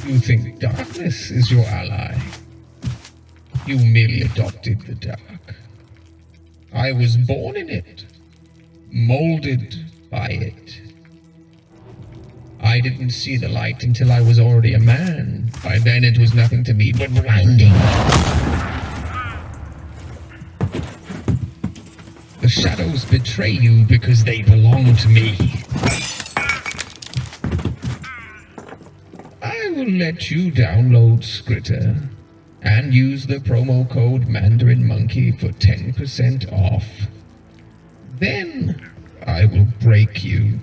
You think darkness is your ally. You merely adopted the dark. I was born in it, molded by it. I didn't see the light until I was already a man. By then it was nothing to me but blinding. The shadows betray you because they belong to me. I will let you download Skritter and use the promo code Mandarin Monkey for 10% off. Then I will break you.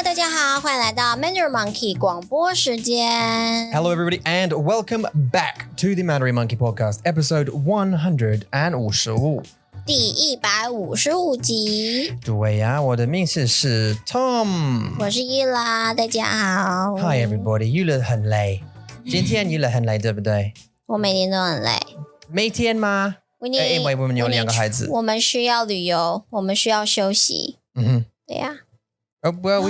大家好，欢迎来到 Mandarin Monkey 广播时间。Hello, everybody, and welcome back to the Mandarin Monkey Podcast, episode 155. 第155集。对呀，我的名字是 Tom， 我是伊拉，大家好。Hi, everybody. 娱乐很累，今天娱乐很累，对不对？我每天都很累。每天吗？因为我们有2个孩子。我们需要旅游，我们需要休息。对呀。Oh, well,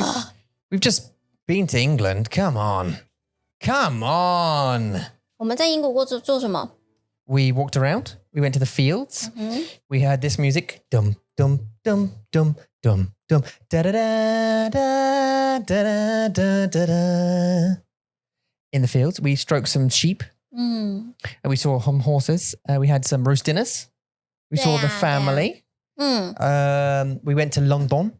we've just been to England. Come on. 我们在英国做什么？ We walked around. We went to the fields. We heard this music. Dum, dum, dum, dum, dum, dum. Da, da, da, da, da, da, da, da. In the fields, we stroked some sheep. And we saw some horses. We had some roast dinners. We saw the family. We went to London.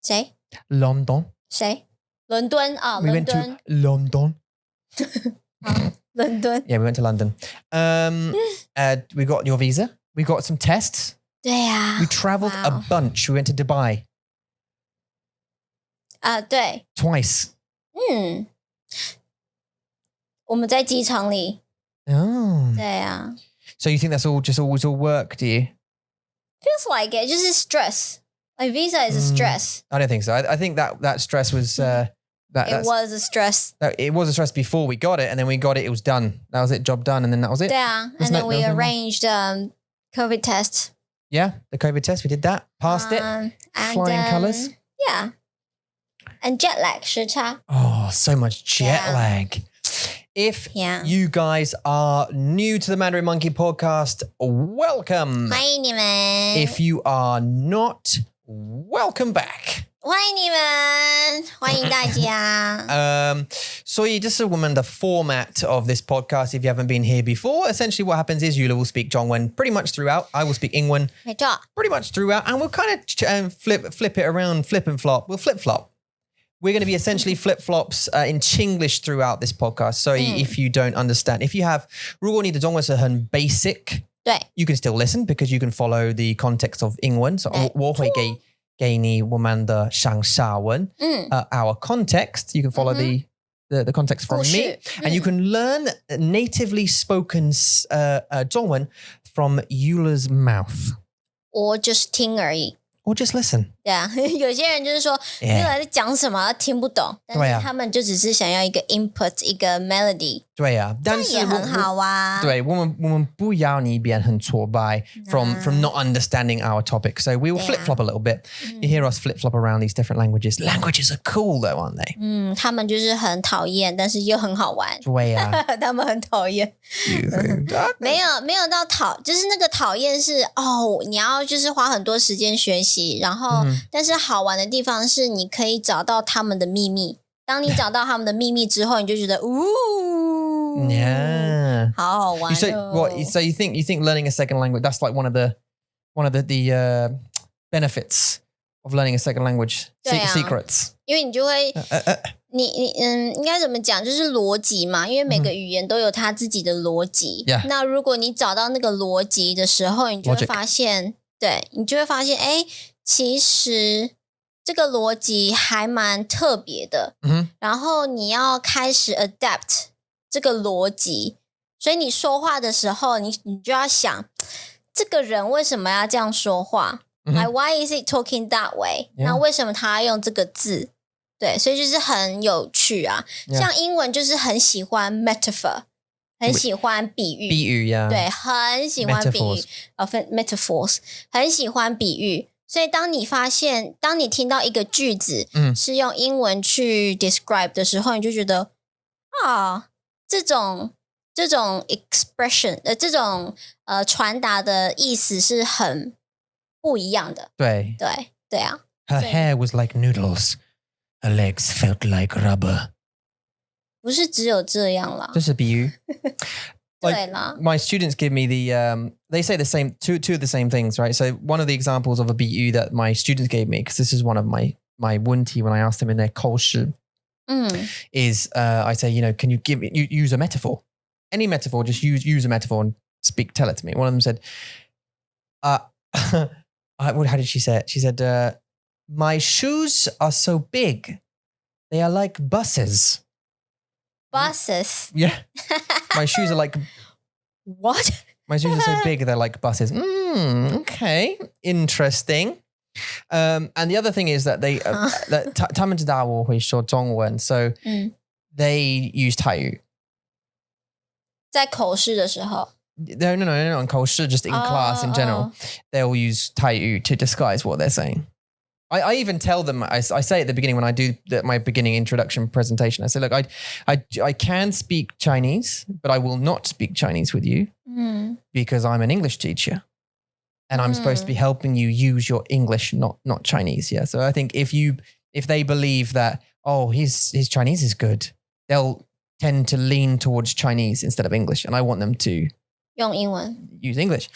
谁？ London. 谁？伦敦啊， We 伦 went 敦。 to London. 伦敦。 Yeah, we went to London. We got your visa. We got some tests. 对呀。 We traveled a bunch. We went to Dubai. 对。 Twice. 我们在机场里。 Oh. 对呀。 So you think that's all just always all work, do you? Feels like it. 就是 stress. Like visa is a stress. I don't think so. I think that stress was It was a stress. It was a stress before we got it, and then we got it. It was done. That was it. Job done, and then that was it. Yeah, and then we arranged COVID tests. Yeah, the COVID test. We did that. Passed it. Flying colours. Yeah. And jet lag 时差. Oh, so much jet lag. If you guys are new to the Mandarin Monkey Podcast, welcome. 欢迎你们. If you are not, welcome back. 欢迎你们，欢迎大家。所以这是我们的 format of this podcast. If you haven't been here before, essentially what happens is Yula will speak Zhongwen pretty much throughout. I will speak Ingwen 没错。 pretty much throughout, and we'll kind of flip it around, flip and flop. We'll flip flop. We're going to be essentially flip-flops in Chinglish throughout this podcast. So if you don't understand, if you have, 如果你的中文是很 basic, 对 you can still listen because you can follow the context of 英文. So 我会给你我们的上下文. Our context, you can follow the context from me. And you can learn natively spoken 中文 from Eula's mouth. Or just 听而已。 Or just listen. 对啊，有些人就是说，原来在讲什么听不懂，但是他们就只是想要一个 input， 一个 melody。对啊，但是也很好啊。对，我们不要你变很挫败 from not understanding our topic. So we will flip flop a little bit. You hear us flip flop around these different languages. Languages are cool though, aren't they? 他们就是很讨厌，但是又很好玩。对啊，他们很讨厌。没有到就是那个讨厌是你要就是花很多时间学习，然后但是好玩的地方是你可以找到他们的秘密。当你找到他们的秘密之后，你就觉得yeah， 好好玩。So you think learning a second language, that's like one of the benefits of learning a second language, secrets. 因为你就会你应该怎么讲，就是逻辑嘛，因为每个语言都有它自己的逻辑。那如果你找到那个逻辑的时候，你就会发现，其实这个逻辑还蛮特别的。然后你要开始 adapt 这个逻辑，所以你说话的时候，你就要想，这个人为什么要这样说话？Like why is he talking that way？ 那为什么他要用这个字？对，所以就是很有趣啊。像英文就是很喜欢 metaphor， 很喜欢比喻。比喻呀，对，很喜欢比喻。metaphors， 很喜欢比喻。所以当你听到一个句子是用英文去 describe 的时候，你就觉得啊，这种 expression 这种传达的意思是很不一样的。对啊。Her hair was like noodles. Her legs felt like rubber. 不是只有这样啦。这是比喻。对啦。My students give me they say the same two of the same things, right? So one of the examples of a 比喻 that my students gave me, because this is one of my 问题 when I asked them in their 口试, is I say, can you use a metaphor? Any metaphor, just use a metaphor and tell it to me. One of them said, how did she say it? She said, my shoes are so big. They are like buses. Buses? Yeah. My shoes are like... What? My shoes are so big, they're like buses. Okay. Interesting. And the other thing is that they... 他们知道我会说中文, so they use 泰语. 在口试的时候 No, on 口试, just in class in general. They'll use 泰语 to disguise what they're saying. I even tell them, I say at the beginning when I do my beginning introduction presentation, I say, look, I can speak Chinese, but I will not speak Chinese with you because I'm an English teacher and I'm supposed to be helping you use your English, not Chinese. Yeah. So I think if they believe that, oh, his Chinese is good, they'll tend to lean towards Chinese instead of English. And I want them to用英文 use English.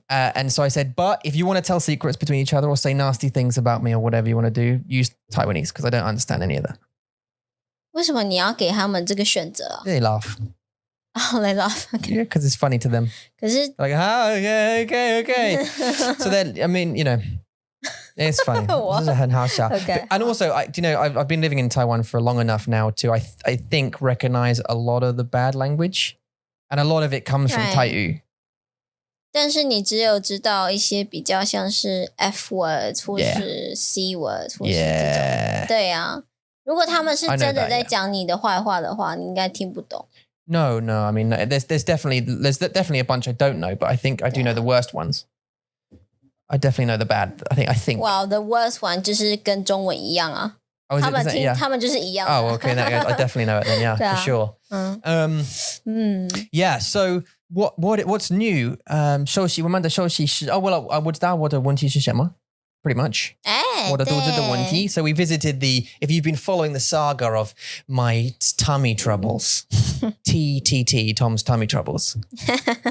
And so I said, but if you want to tell secrets between each other or say nasty things about me or whatever you want to do, use Taiwanese because I don't understand any of that. 为什么你要给他们这个选择 They laugh. Oh, they laugh. Okay. Yeah, because it's funny to them. 可是 Like, okay. So then, I mean, it's funny. 这是很好笑. Okay. And also, I've been living in Taiwan for long enough now to, I think, recognize a lot of the bad language. And a lot of it comes from 泰语. 但是你只有知道一些比较像是 F words 或是 C words 或是这种。对啊，如果他们是真的在讲你的坏话的话，你应该听不懂。No. I mean, there's definitely a bunch I don't know, but I think I do know the worst ones. I definitely know the bad. I think. Well, the worst one 就是跟中文一样啊。Oh, 他们就是一样的。Oh, okay. I definitely know it then. Yeah, for sure. Yeah. So what's new? 休息我们的休息是 我知道我的问题是什么 pretty much. 我的肚子的问题 So we visited if you've been following the saga of my tummy troubles. Tom's tummy troubles.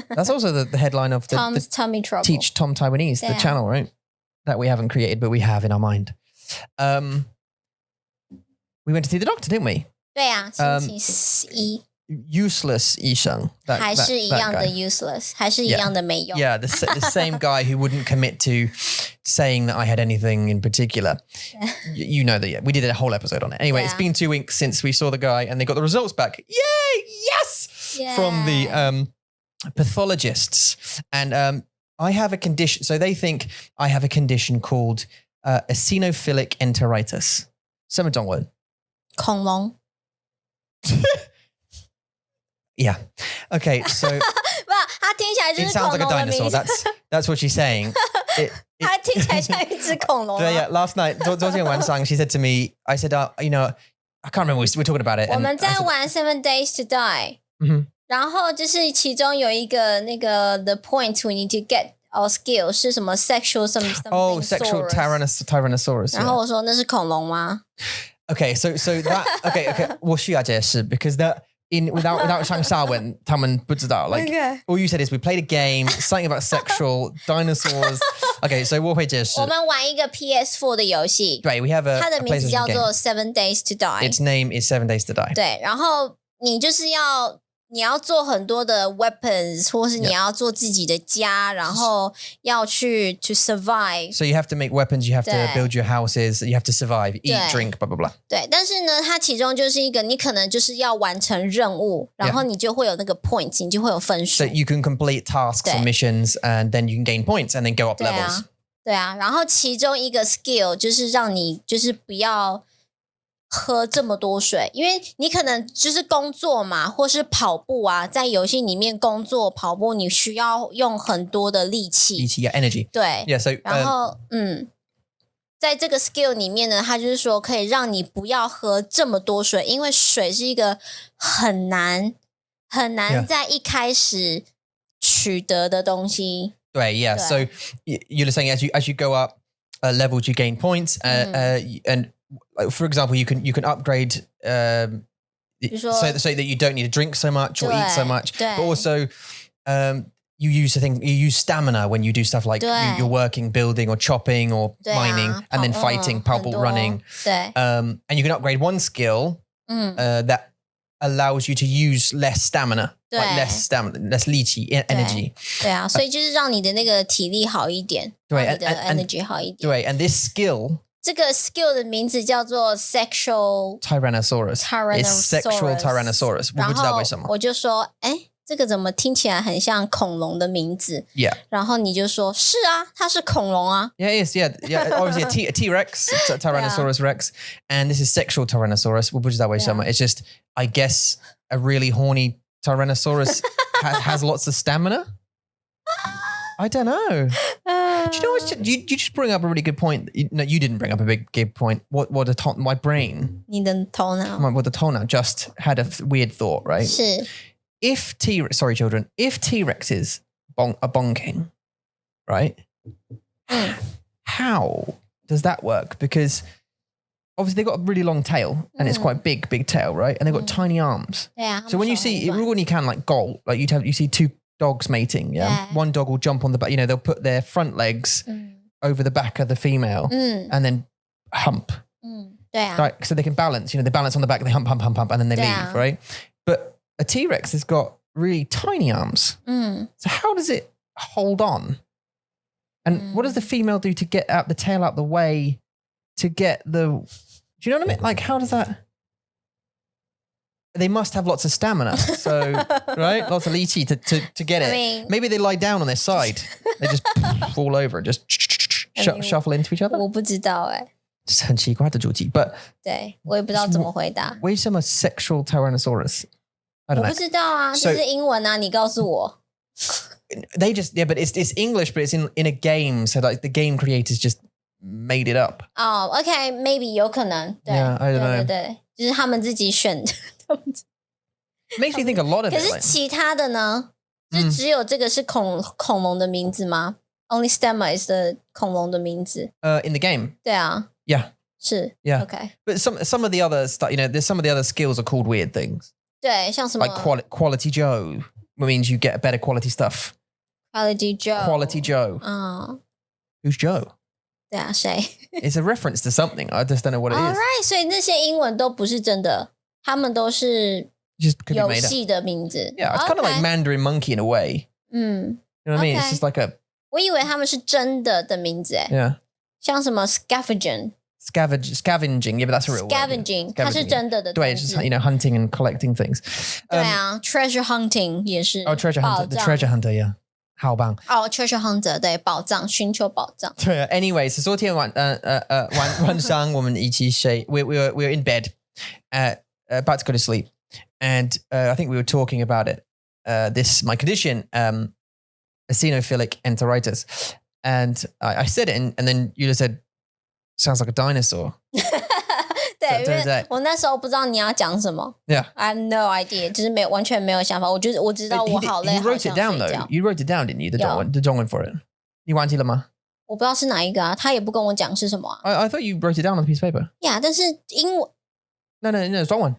That's also the headline of Tom's tummy trouble. Teach Tom Taiwanese, the channel, right? That we haven't created, but we have in our mind. We went to see the doctor, didn't we? 对啊，星期一。Useless 医生。还是一样的 useless， 还是一样的没用。Yeah, the same guy who wouldn't commit to saying that I had anything in particular. You know that, yeah. We did a whole episode on it. Anyway, It's been 2 weeks since we saw the guy and they got the results back. Yay! Yes! Yeah. From the pathologists. And I have a condition. So they think I have a condition called Eosinophilic Enteritis. 什么中文？恐龙。Yeah. Okay, so 不，它听起来就 it 是 sounds 恐 like a 龙的名 dinosaur. 字。That's what she's saying. 它听起来像一只恐龙。Yeah, last night, 昨天晚上 she said to me, I said, I can't remember, we were talking about it. 我们在玩 7 Days to Die， 然后就是其中有一个那个 the point we need to get our skill 是什么 sexual something Oh, sexual tyrannosaurus. 然后我说那是恐龙吗？ Okay, so that okay. 我需要解释 because that without 上下文他们不知道 like all you said is we played a game something about sexual dinosaurs. Okay, so 我会解释。我们玩一个 PS4 的游戏。对 we have 它的名字叫做 7 Days to Die. Its name is 7 Days to Die. 对，然后你就是你要做很多的 weapons， 或是你要做自己的家，然后要去 to survive。 So you have to make weapons, you have to build your houses, you have to survive, eat, drink, blah, blah, blah. 对，但是呢，它其中就是一个你可能就是要完成任务，然后你就会有那个 points， 你就会有分数。 So you can complete tasks or missions and then you can gain points and then go up levels. 对啊，然后其中一个 skill 就是让你就是不要喝这么多水，因为你可能就是工作嘛，或是跑步啊，在游戏里面工作跑步，你需要用很多的力气。Yeah, energy. 对 Yeah, so 然后在这个 skill 里面呢，它就是说可以让你不要喝这么多水，因为水是一个很难在一开始取得的东西。对 yeah. So you're saying as you go up levels, you gain points, and for example, you can upgrade so that you don't need to drink so much or eat so much. But also, you use stamina when you do stuff like you're working, building, or chopping, or mining, and then fighting, 跑步 running. And you can upgrade one skill that allows you to use less stamina, like less 力气 energy. 对啊，所以就是让你的那个体力好一点，对，你的 energy 好一点。对 and this skill. 这个 skill 的名字叫做 sexual Tyrannosaurus. It's sexual Tyrannosaurus. 我不知道为什么。我就说，这个怎么听起来很像恐龙的名字 ？Yeah. 然后你就说，是啊，它是恐龙啊。Yeah, it is. Yeah. Obviously, a T-Rex, Tyrannosaurus Rex, and this is sexual Tyrannosaurus. 我不知道为什么。It's just, I guess, a really horny Tyrannosaurus has lots of stamina. I don't know. Do you know what? You just bring up a really good point. No, you didn't bring up a good point. My brain. 你的头脑。What the 头脑 just had a weird thought, right? 是。If T-Rexes are bonking, right? How does that work? Because obviously they've got a really long tail and it's quite a big tail, right? And they've got tiny arms. Yeah. So when you see, when you can like goal, like you see two dogs mating, yeah? One dog will jump on the back, they'll put their front legs over the back of the female and then hump. 对啊。 Right, so they can balance, they balance on the back, they hump, and then they leave, right? But a T-Rex has got really tiny arms. So how does it hold on? And what does the female do to get the tail out the way to get do you know what I mean? Like, how does that? They must have lots of stamina. So, right? Lots of lychee to get it. I mean, maybe they lie down on their side. They just fall over and just shuffle into each other. 我不知道这是很奇怪的主题 but 对，我也不知道怎么回答。为什么 sexual Tyrannosaurus? I don't know. 我不知道啊，这是英文啊，你告诉我。They just but it's English, but it's in a game, so like the game creators just made it up. OK, maybe 有可能。对 Yeah, I don't know. 对，就是他们自己选的。Makes me think a lot of 可 it. 是其他的呢？就只有这个是恐龙的名字吗？Only Stammer is the 恐龙的名字。In the game. 对啊。Yeah. 是。Yeah. OK. But some of the other stuff, there's some of the other skills are called weird things. 对，像什么 like quality Joe, which means you get better quality stuff. Quality Joe. Quality Joe. Who's Joe? 对啊，谁 It's a reference to something. I just don't know what it is. Alright, 所以那些英文都不是真的，他们都是 Just could be 游 made up. 戏的名字。Yeah, it's kind of like Mandarin Monkey in a way. You know what I mean? It's just like a 我以为他们是真的名字诶， yeah. 像什么 scavenging, Scavenging. Yeah, but that's a real scavenging, word. 它是真的的东西。对，it's just hunting and collecting things. 对啊 treasure hunting 也是。treasure hunter. The treasure hunter, yeah. 好棒。treasure hunter 对，宝藏，寻求宝藏。对 anyways, 昨天晚上我们一起睡 we were in bed about to go to sleep and I think we were talking about it my condition Eosinophilic Enteritis and I said it and then you just said sounds like a dinosaur. 对，因为我那时候不知道你要讲什么。Yeah. I have no idea，就是完全没有想法。我知道我好累， You wrote it down though. You wrote it down, didn't you? The 中文 for it. 你忘记了吗？我不知道是哪一个啊，他也不跟我讲是什么啊。I thought you wrote it down on a piece of paper. Yeah， 但是英文。No, 中文。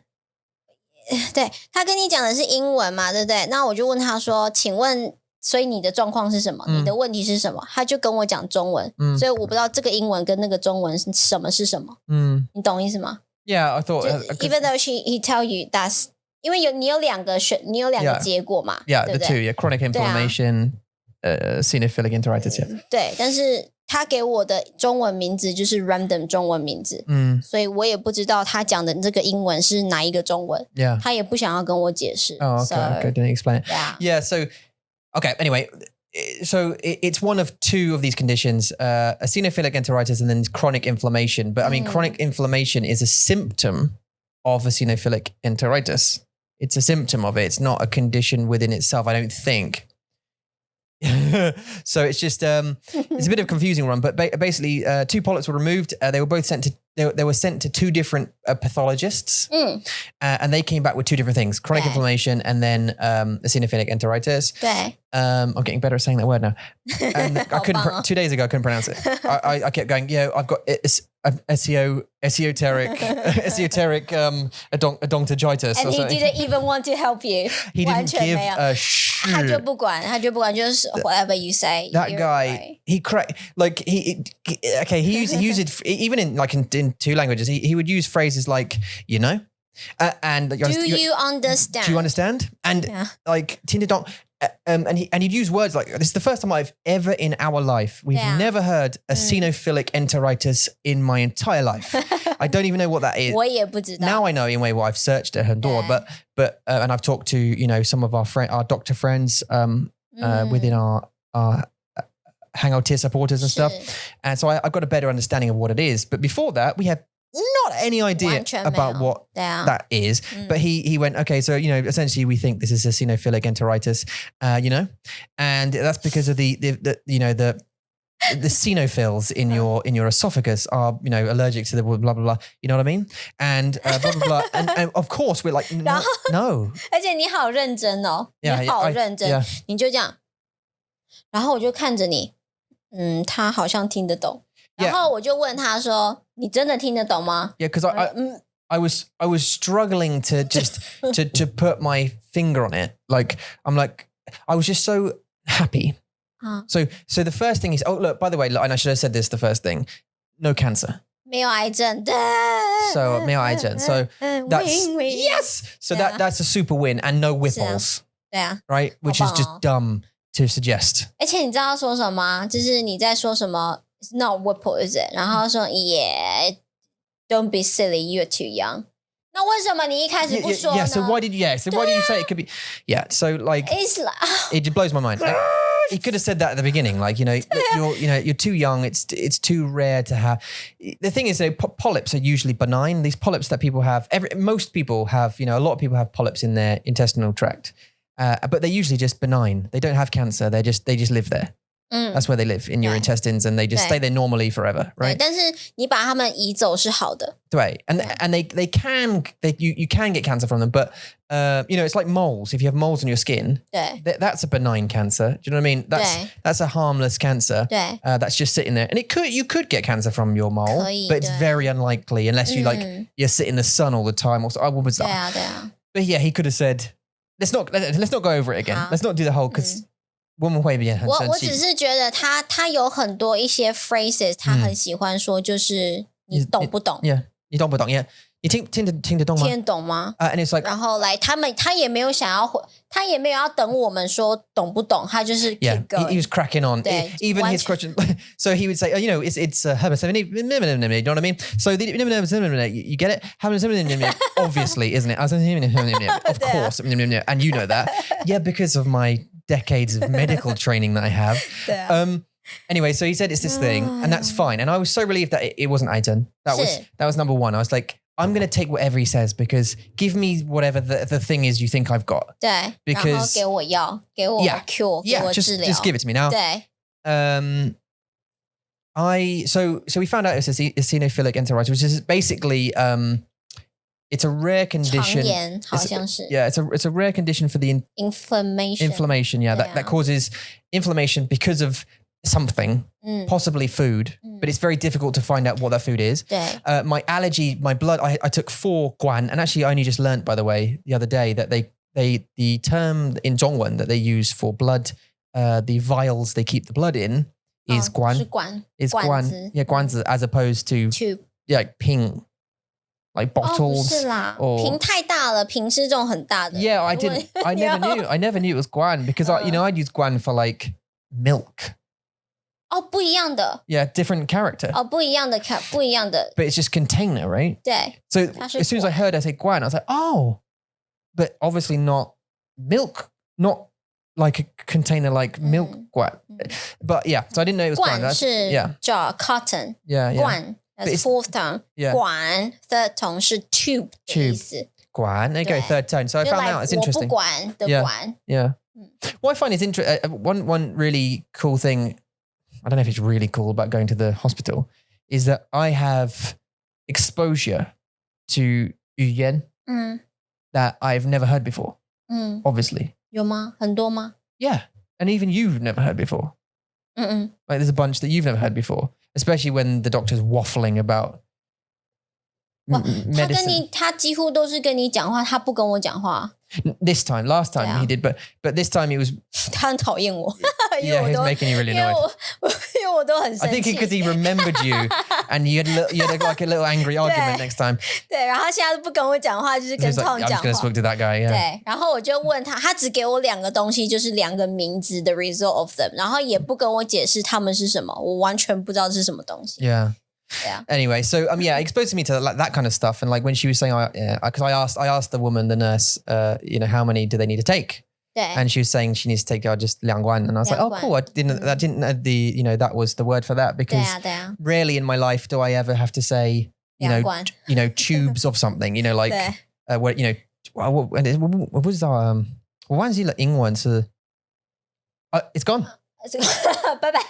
对，他跟你讲的是英文嘛，对不对？那我就问他说：“请问，所以你的状况是什么？你的问题是什么？”他就跟我讲中文，所以我不知道这个英文跟那个中文什么是什么。你懂意思吗？ Yeah, I thought. Even though he tell you that's 因为你有两个结果嘛。Yeah, 对不 the 对 two. Yeah, chronic inflammation, Xenophilic Enteritis. Yeah. 对，但是他给我的中文名字就是 random 中文名字，所以我也不知道他讲的这个英文是哪一个中文。Yeah. 他也不想要跟我解释。 Oh, okay. Didn't explain it. Yeah. Yeah. So, okay. Anyway, it's one of two of these conditions, eosinophilic enteritis and then chronic inflammation. But I mean, chronic inflammation is a symptom of eosinophilic enteritis. It's a symptom of it. It's not a condition within itself, I don't think. So it's just it's a bit of a confusing one, but basically 2 polyps were removed. They were both sent to they were sent to 2 different pathologists, and they came back with 2 different things: chronic inflammation and then eosinophilic enteritis. I'm getting better at saying that word now. And I couldn't 2 days ago I couldn't pronounce it. I kept going, I've got esoteric odontitis. And he didn't even want to help you. He didn't give a shit. 他就不管 just whatever you say. That guy, he used it even in 2 languages. He would use phrases like, and do you understand? Do you understand? And like Tindadong, and he'd use words like, this is the first time I've ever in our life, we've never heard a xenophilic enteritis in my entire life. I don't even know what that is. 我也不知道. Now I know in a way what I've searched at her door, but and I've talked to, some of our doctor friends within our Hangout supporters and stuff. And so I've got a better understanding of what it is. But before that, we had not any idea about what that is. But he went, okay, so, essentially we think this is a xenophilic enteritis, and that's because of the xenophils in your esophagus are, allergic to the blah, blah, blah. You know what I mean? And blah, blah, blah. And of course we're like, no. 而且你好认真哦，你好认真，你就这样，然后我就看着你，他好像听得懂。然后我就问他说：“你真的听得懂吗？” Yeah, because I was struggling to just to put my finger on it. Like I was just so happy. So the first thing is, look, by the way, and I should have said this the first thing, no cancer. 没有癌症。 So 没有癌症. So that's yes. So that's a super win, and no whipples. 对啊 Right, which is just dumb to suggest. 而且你知道他说什么吗？就是你在说什么 ？It's not whipple, is it? 然后说 Yeah, don't be silly, you're too young. 那为什么你一开始不说呢 Yeah, so why did you say it could be? Yeah, so like It's like, it just blows my mind. He could have said that at the beginning, like, you're too young. It's too rare to have. The thing is, polyps are usually benign. These polyps that people have, most people have, a lot of people have polyps in their intestinal tract, but they're usually just benign. They don't have cancer. They just live there. That's where they live, in your intestines, and they just stay there normally forever, right? 但是你把它们移走是好的。对 and you can get cancer from them, but it's like moles. If you have moles on your skin, that's a benign cancer. Do you know what I mean? That's a harmless cancer. That's just sitting there, and you could get cancer from your mole, but it's very unlikely unless you sit in the sun all the time. Or what was that? But yeah, he could have said, let's not go over it again. Let's not do the whole because. 我只是觉得他有很多一些 phrases 他很喜欢说，就是你懂不懂 Yeah, 你懂不懂 Yeah, 你听得懂吗？听得懂吗 And it's like 然后来他也没有要等我们说懂不懂，他就是 keep going. He was cracking on. Even his question, so he would say, it's herbicide. You know what I mean? So you get it? Obviously, isn't it? Of course. And you know that. Yeah, because of my decades of medical training that I have. Anyway, so he said it's this thing, and that's fine. And I was so relieved that it wasn't Aiton. That was number one. I was like, I'm going to take whatever he says, because give me whatever the thing is you think I've got. 对 Because 然后给我药，给我 cure， 给我治疗。 just give it to me now. 对 So we found out it's a Xenophilic Enterovirus, which is basically it's a rare condition. 肠炎好像是 Yeah, it's a rare condition for the inflammation. Yeah, that causes inflammation because of something, possibly food, but it's very difficult to find out what that food is. 对 My allergy, my blood, I took 4 guan, and actually I only just learnt, by the way, the other day that the term in Zhongwen that they use for blood, the vials they keep the blood in is 是 guan. 管 Is 管 guan. 子 Yeah, guanzi, as opposed to tube like ping, like 哦不 bottles. 是啦 or 瓶太大了，瓶是这种很大的 Yeah, I didn't. I never knew it was guan, because I'd use guan for like milk. 哦不一样的 Yeah, different character. 哦不一样的不一样的 But it's just container, right? 对 So 它是 as soon as I heard I say guan, I was like, oh, but obviously not milk, not like a container like milk guan. But yeah, so I didn't know it was guan. 罐是 jar cotton， Yeah. 罐 that's fourth tone， 管 third tone 是 tube 的意思。 Guan, there you go, third tone. So I found out it's 我不 interesting. 管的管。 Yeah. What I find is one really cool thing, I don't know if it's really cool about going to the hospital, is that I have exposure to 语言 that I've never heard before, obviously. 有吗？很多吗？ Yeah. And even you've never heard before. Like there's a bunch that you've never heard before, especially when the doctor's waffling about medicine. 他几乎都是跟你讲话，他不跟我讲话。 This time, last time he did, but this time it was. 他很讨厌我。 Yeah, he's making you really annoyed. 因为我都很生气。 I think because he remembered you, and you had like a little angry argument next time. 对，然后他现在不跟我讲话，就是跟 Tom 讲话。I'm just going to speak to that guy. Yeah. 对，然后我就问他，他只给我2个东西，就是2个名字的 result of them， 然后也不跟我解释他们是什么，我完全不知道是什么东西。 Yeah. Yeah. Anyway, so yeah, exposed me to like that kind of stuff, and like when she was saying, because I asked the woman, the nurse, how many do they need to take? 对。 And she was saying she needs to take just 2罐, and I was like, oh, cool. I didn't know that was the word for that, because 对啊。 rarely in my life do I ever have to say, tubes of something, like, where, what was our, 我忘记了英文是, it's gone. 拜拜。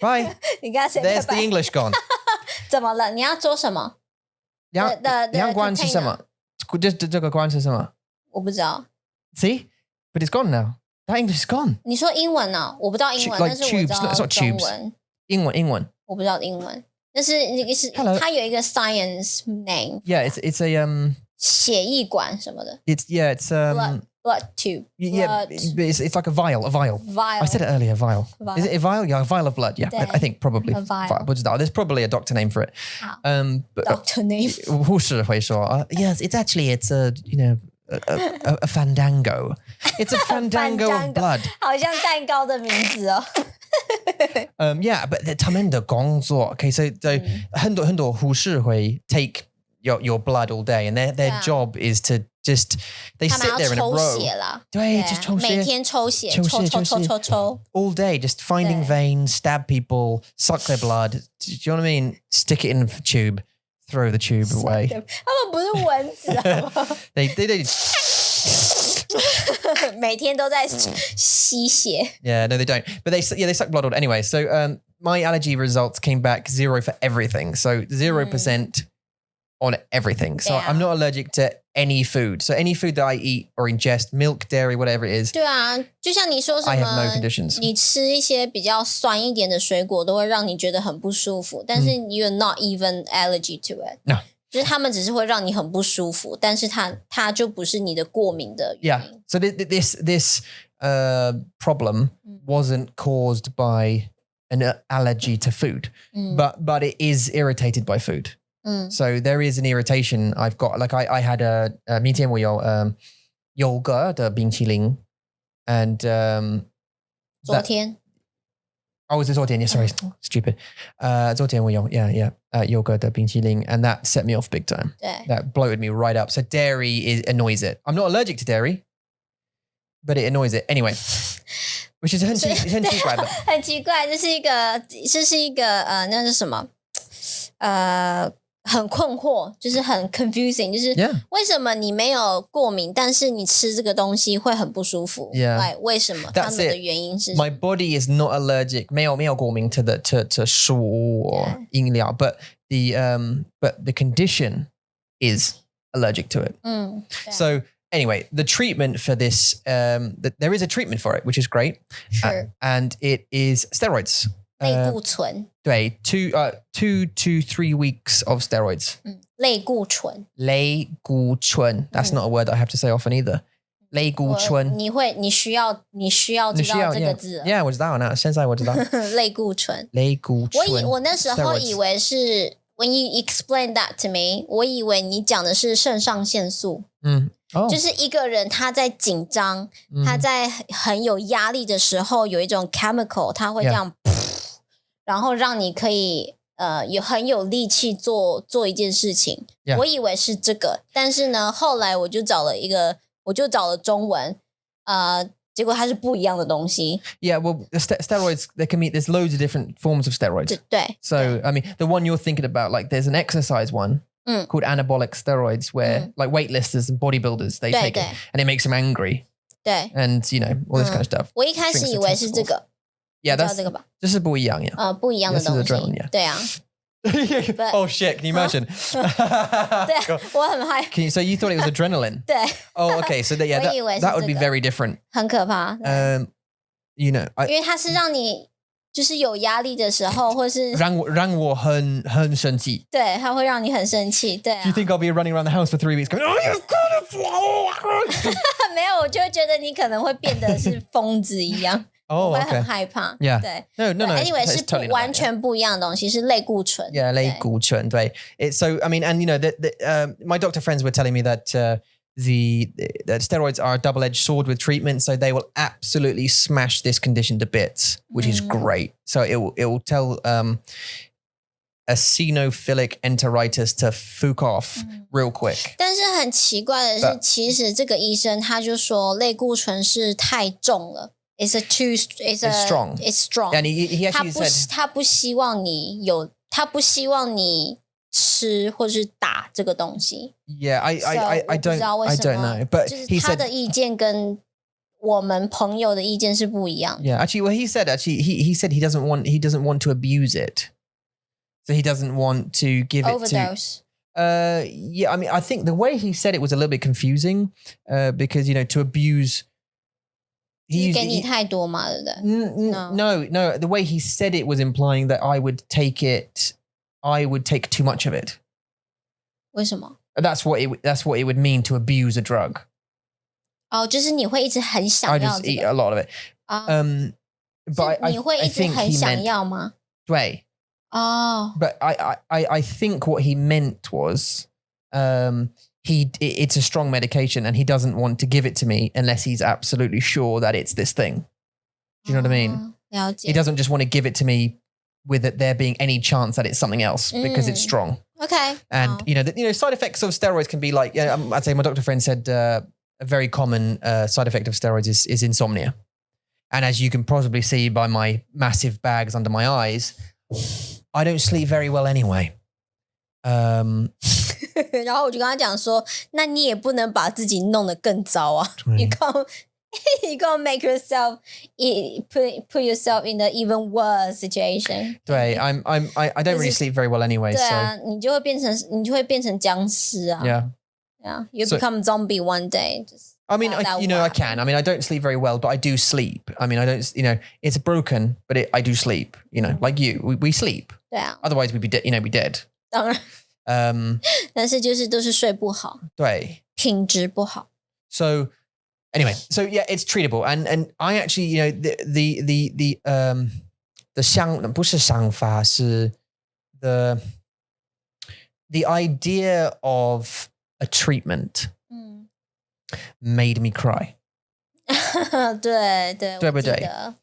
Bye. 你跟他 say 拜拜。 There's the English gone. 怎么了？你要做什么？ 两罐是什么？这个罐是什么？ 我不知道。 See? But it's gone now. That English is gone. 你说英文呢？我不知道英文， Like 但是我知 tubes. No, 道 it's not 中 tubes. 文。英文。我不知道英文，但是它有一个 science name。 Yeah, it's a 血液管什么的。 It's blood tube. Yeah, it's like a vial. Vial. I said it earlier, vial. Is it a vial? Yeah, a vial of blood. Yeah, I think probably. A vial. There's probably a doctor name for it. But Doctor name. 护士会说 yes, it's a fandango. It's a fandango of blood. 好像蛋糕的名字哦。 Yeah, but 他们的工作 okay, so 很多护士会 take your blood all day, and their job is to just they sit there in a row. 抽血啦，对，just 抽血，每天抽血，抽 all day, just finding veins, stab people, suck their blood. Do you know what I mean? Stick it in a tube, throw the tube away. 他们不是蚊子好不好 They 每天都在吸血。 Yeah, no, they don't. But they suck blood all day. Anyway, so my allergy results came back 0 for everything. So 0% on everything. So I'm not allergic to any food. So any food that I eat or ingest, milk, dairy, whatever it is. 对啊，就像你说什么 I have no conditions. 你吃一些比较酸一点的水果都会让你觉得很不舒服，但是 you're not even allergy to it. No. 就是他们只是会让你很不舒服，但是它就不是你的过敏的原因。 Yeah. So this problem wasn't caused by an allergy to food, but it is irritated by food. So there is an irritation I've got. Like I had a 明天我有yogurt 的冰淇淋 and 昨天 Oh, was it 昨天? Yeah, sorry, stupid. 昨天我有 yogurt 的冰淇淋 and that set me off big time. 对 That bloated me right up. So dairy annoys it. I'm not allergic to dairy, but it annoys it anyway. Which is 很奇怪的。很奇怪，这是一个那是什么？很困惑，就是很 confusing， 就是为什么你没有过敏，但是你吃这个东西会很不舒服？ Yeah. 为什么？他们的原因是 My body is not allergic. 没有过敏 to the 食物 or 饮料 but the condition is allergic to it. So anyway, the treatment for this, there is a treatment for it, which is great. Sure. And it is steroids. 类固醇。对 2 to 3 weeks of steroids. 类固醇。类固醇. That's not a word I have to say often either. 类固醇。你需要知道这个字。Yeah, 我知道呢，现在我知道。类固醇。类固醇。我那时候以为是 when you explain that to me， 我以为你讲的是肾上腺素。就是一个人他在紧张，他在很有压力的时候，有一种 chemical， 他会这样，然后让你可以很有力气做一件事情。我以为是这个，但是呢，后来我就找了中文，结果它是不一样的东西。 Yeah, well, steroids, there's loads of different forms of steroids. 对 So, I mean, the one you're thinking about, like there's an exercise one called anabolic steroids where like weightlifters and bodybuilders, they take it and it makes them angry 对， and, you know, all this kind of stuff. 我一开始以为是这个， Yeah, 你知道 that's 这个吧？这是不一样, yeah. 不一样的 This is 东 adrenaline, 西 yeah. 对啊 Oh shit, can you imagine? 对，我很害 So you thought it was adrenaline? 对， Oh, okay. So yeah, 我以为是 that would be 这个。 very different. 很可怕。 You know, 因为它是让你就是有压力的时候，或是让我很生气。对，它会让你很生气。对啊 Do you think I'll be running around the house for 3 weeks going, oh, you've got to 没有，我就会觉得你可能会变得是疯子一样， Oh, 我会 okay. 很害怕。 Yeah. 对 No. Anyway, it's 是 totally not 完 that, yeah. 全不一样的东西，是类固醇。 Yeah, 类固醇，对。It's so, I mean, and you know, my doctor friends were telling me that that steroids are a double-edged sword with treatment, so they will absolutely smash this condition to bits, which is great. So it will tell Eosinophilic Enteritis to fuck off real quick. 但是很奇怪的是，其实这个医生他就说类固醇是太重了。It's strong. It's strong. And he actually said 他不希望你吃或是打这个东西。 Yeah, I So, don't know. But 就是 he 他 said 的意见跟我们朋友的意见是不一样的。 Yeah, actually, well, he said he doesn't want to abuse it, so he doesn't want to give it Overdose. to. Yeah, I mean, I think the way he said it was a little bit confusing, because you know to abuse. 给你太多嘛，对不对？ No. The way he said it was implying that I would take too much of it. 为什么？ That's what it would mean to abuse a drug. 哦，就是你会一直很 I 想要 just 这 eat 个 a lot of it. 啊？ But 你会 I 一直 think 很 he 想 meant 要吗？ 对. 哦， But I think what he meant was it's a strong medication and he doesn't want to give it to me unless he's absolutely sure that it's this thing. Do you know what I mean? 了解。 He doesn't just want to give it to me with it there being any chance that it's something else because it's strong. Okay. And you know side effects of steroids can be like, I'd say my doctor friend said a very common side effect of steroids is insomnia. And as you can possibly see by my massive bags under my eyes, I don't sleep very well anyway. 然后我就跟他讲说，那你也不能把自己弄得更糟啊。You can't make yourself put yourself in an even worse situation. 对, I don't really sleep very well anyway. 对 So 啊，你就会变成僵尸啊。 yeah. Yeah, you So- become zombie one day. Just I mean, that I can. I mean, I don't sleep very well, but I do sleep. I mean, I don't, it's broken, but I do sleep, like you, we sleep. 对啊， Otherwise we'd be be dead. 当然，但是就是都是睡不好，对. 品质不好。 So anyway, so yeah, it's treatable. And I actually, the 不是想法是 the idea of a treatment made me cry. 对，对不对？我记得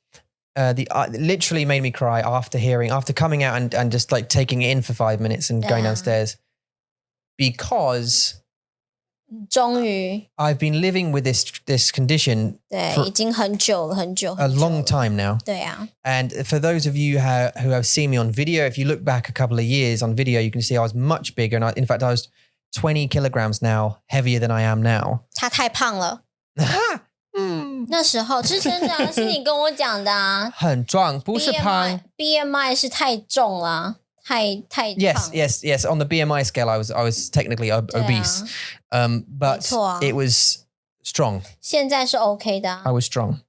Literally made me cry after coming out and just like taking it in for 5 minutes and going Yeah. downstairs because 终于 I've been living with this condition 对， For 已经很久了，很久 a 很久 long 了。 time now. 对啊， And for those of you who have seen me on video, if you look back a couple of years on video, you can see I was much bigger. And in fact, I was 20 kilograms now heavier than I am now. 他太胖了。那时候是真的啊，是你跟我讲的啊。很壮，不是胖。 BMI 是太重了，太胖。 Yes. On the BMI scale, I was technically obese, but 没错啊。 it was strong. 现在是 OK 的啊 I was strong,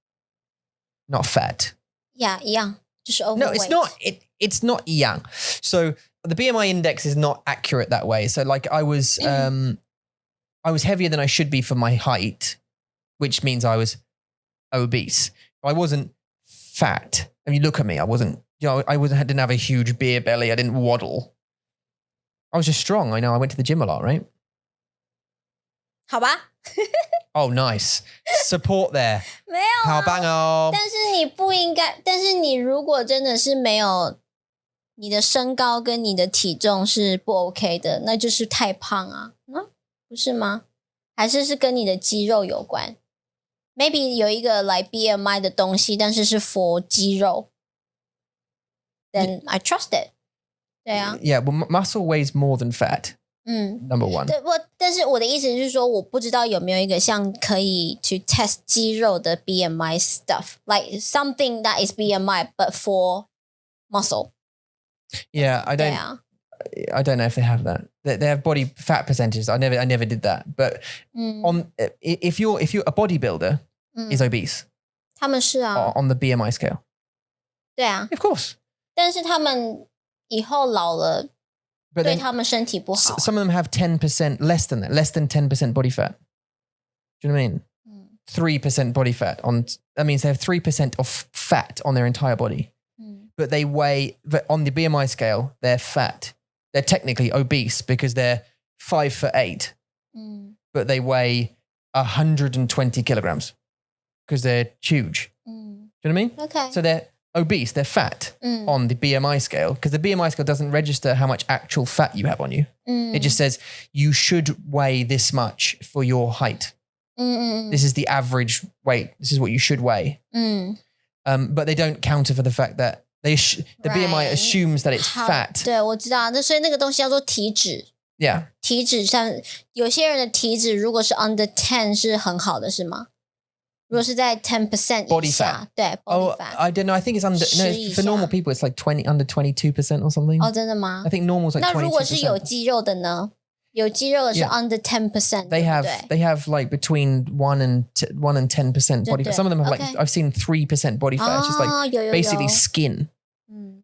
not fat. 呀，一样就是 overweight。 No, it's not. It's not young. So the BMI index is not accurate that way. So like I was heavier than I should be for my height, which means I was obese. I wasn't fat. I mean, look at me. I wasn't. I didn't have a huge beer belly. I didn't waddle. I was just strong. I know. I went to the gym a lot, right? 好吧， Oh, nice. Support there. 没有啊。好棒哦。但是你不应该，但是你如果真的是没有你的身高跟你的体重是不 OK 的，那就是太胖啊，不是吗？还是跟你的肌肉有关？ maybe 有一个 like BMI 的东西，但是是 for 肌肉 then I trust it. 对啊 Yeah, well, muscle weighs more than fat. Number one. 对，但是我的意思是说，我不知道有没有一个像可以去 test 肌肉的 BMI stuff, like something that is BMI but for muscle. Yeah, I don't know if they have that. They have body fat percentages. I never did that. But if you're a bodybuilder is obese. 他们是啊 on the BMI scale. 对啊 Of course. 但是他们以后老了 But 对 then 他们身体不好 some of them have 10% less than that, less than 10% body fat. Do you know what I mean? 3% body fat that means they have 3% of fat on their entire body. But they weigh, but on the BMI scale, they're fat. They're technically obese because they're 5'8", but they weigh 120 kilograms because they're huge. Do you know what I mean? Okay. So they're obese, they're fat on the BMI scale because the BMI scale doesn't register how much actual fat you have on you. It just says you should weigh this much for your height. This is the average weight. This is what you should weigh. But they don't counter for the fact that the BMI assumes that it's fat. 对，我知道，那所以那个东西叫做体脂。Yeah. 体脂像有些人的体脂如果是 under 10是很好的，是吗？如果是在 10% 以下，对 body fat。I don't know. I think it's under. No, for normal people, it's like under 22% or something. 哦，真的吗？ I think normal's like 22%. 那如果是有肌肉的呢？有肌肉的是 under 10%。They have like between 1 and 10% body fat. Some of them have like I've seen 3% body fat. It's just like basically skin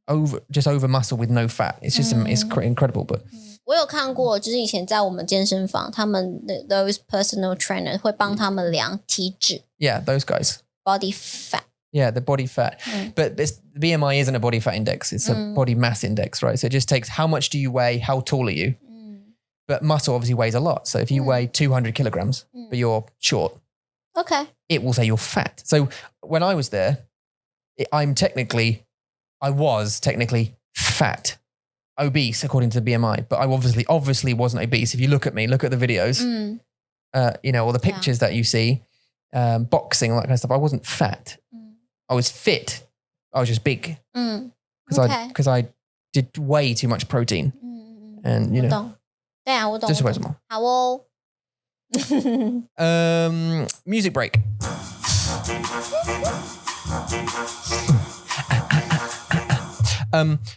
over muscle with no fat. It's just it's incredible. But 我有看过，就是以前在我们健身房，他们的 those personal trainer 会帮他们量体脂。Yeah, those guys. Body fat. Yeah, the body fat. But the BMI isn't a body fat index. It's a body mass index, right? So it just takes how much do you weigh, how tall are you? But muscle obviously weighs a lot. So if you weigh 200 kilograms, but you're short, it will say you're fat. So when I was there, I was technically fat, obese according to the BMI, but I obviously wasn't obese. If you look at me, look at the videos, or the pictures that you see, boxing, all that kind of stuff. I wasn't fat. I was fit. I was just big because I did way too much protein. And 对啊，我懂。这是为什么？好哦。Music break.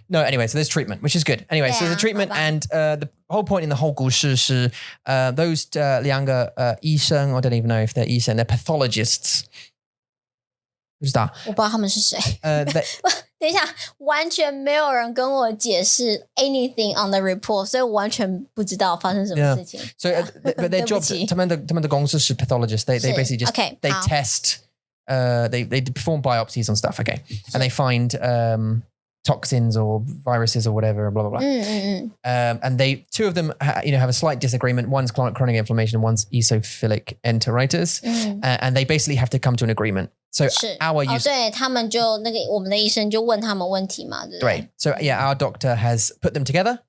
No, anyway, so there's treatment, which is good. Anyway, so there's a treatment, and the whole point in the whole 故事是 those 两个医生 I don't even know if they're 医生 they're pathologists. 不知道，我不知道他们是谁。等一下，完全没有人跟我解释 anything on the report， 所以我完全不知道发生什么事情。So, but their job, 他们的公司是 pathologists. They basically just they test, they perform biopsies on stuff. Okay, and they find toxins or viruses or whatever, blah blah blah. And two of them, have a slight disagreement. One's chronic inflammation, and one's eosinophilic enteritis, and they basically have to come to an agreement. So our use, 对他们就我们的医生就问他们问题嘛，对不对？ So our doctor has put them together,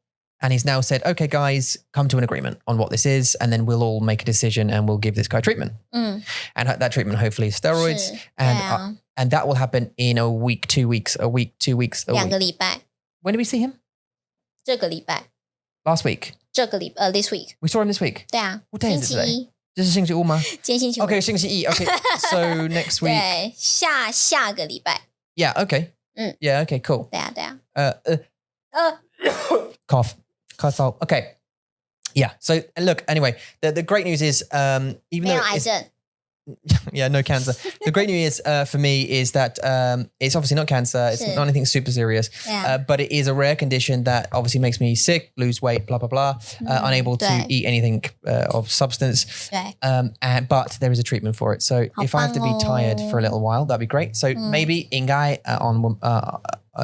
and he's now said, "Okay, guys, come to an agreement on what this is, and then we'll all make a decision, and we'll give this guy treatment." And that treatment hopefully is steroids, and that will happen in a week, 2 weeks, a week, 2 weeks, a 2 个 week. 礼拜。 When did we see him? 这个礼拜。 Last week. this week. We saw him this week. 对啊。 What day is it today? 星期一。这是星期五吗？今天星期五。Okay, 星期一. Okay, so next week. 对，下个礼拜。Yeah. Okay. Yeah. Okay. Cool. 对啊。Cough. Okay. Yeah. So look. Anyway, the great news is, even 没有 though 癌症。yeah, no cancer. The great news for me is that it's obviously not cancer. It's not anything super serious. But it is a rare condition that obviously makes me sick, lose weight, blah, blah, blah, unable to eat anything of substance. But there is a treatment for it. So if I have to be tired for a little while, that'd be great. So maybe 应该 on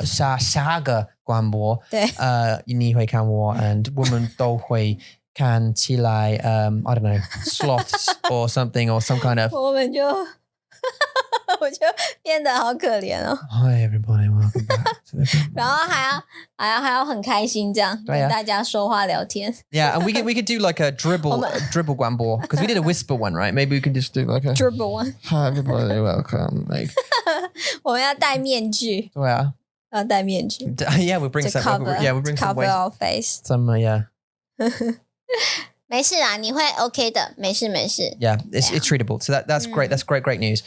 下个广播你会看我 and 我们都会看起来 I don't know, sloths or something or some kind of 我们就我就变得好可怜哦。 Hi everybody, welcome back to 然后还要很开心这样跟大家说话聊天。Yeah, and we could do like a dribble guambo because we did a whisper one, right? Maybe we can just do like a dribble one. Hi everybody, welcome. Like 我们要戴面具。对啊，要戴面具。Yeah, we'll bring some. We'll bring some cover our face. Some yeah. 没事啦，你会 OK 的，没事。Yeah, it's treatable. So that's great. That's great news.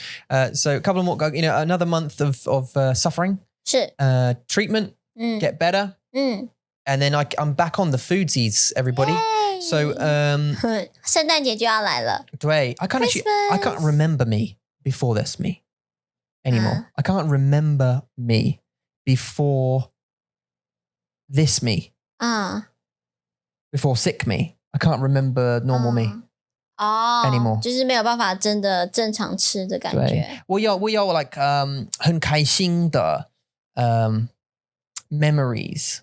So a couple more, another month of suffering. 是 treatment, get better. And then I'm back on the foodsies, everybody. Yay! So 圣诞节就要来了。对 I can't remember me before this me anymore. I can't remember me before this me. Before sick me. I can't remember normal me anymore. 就是没有办法真的正常吃的感觉。我有 like 很开心的memories.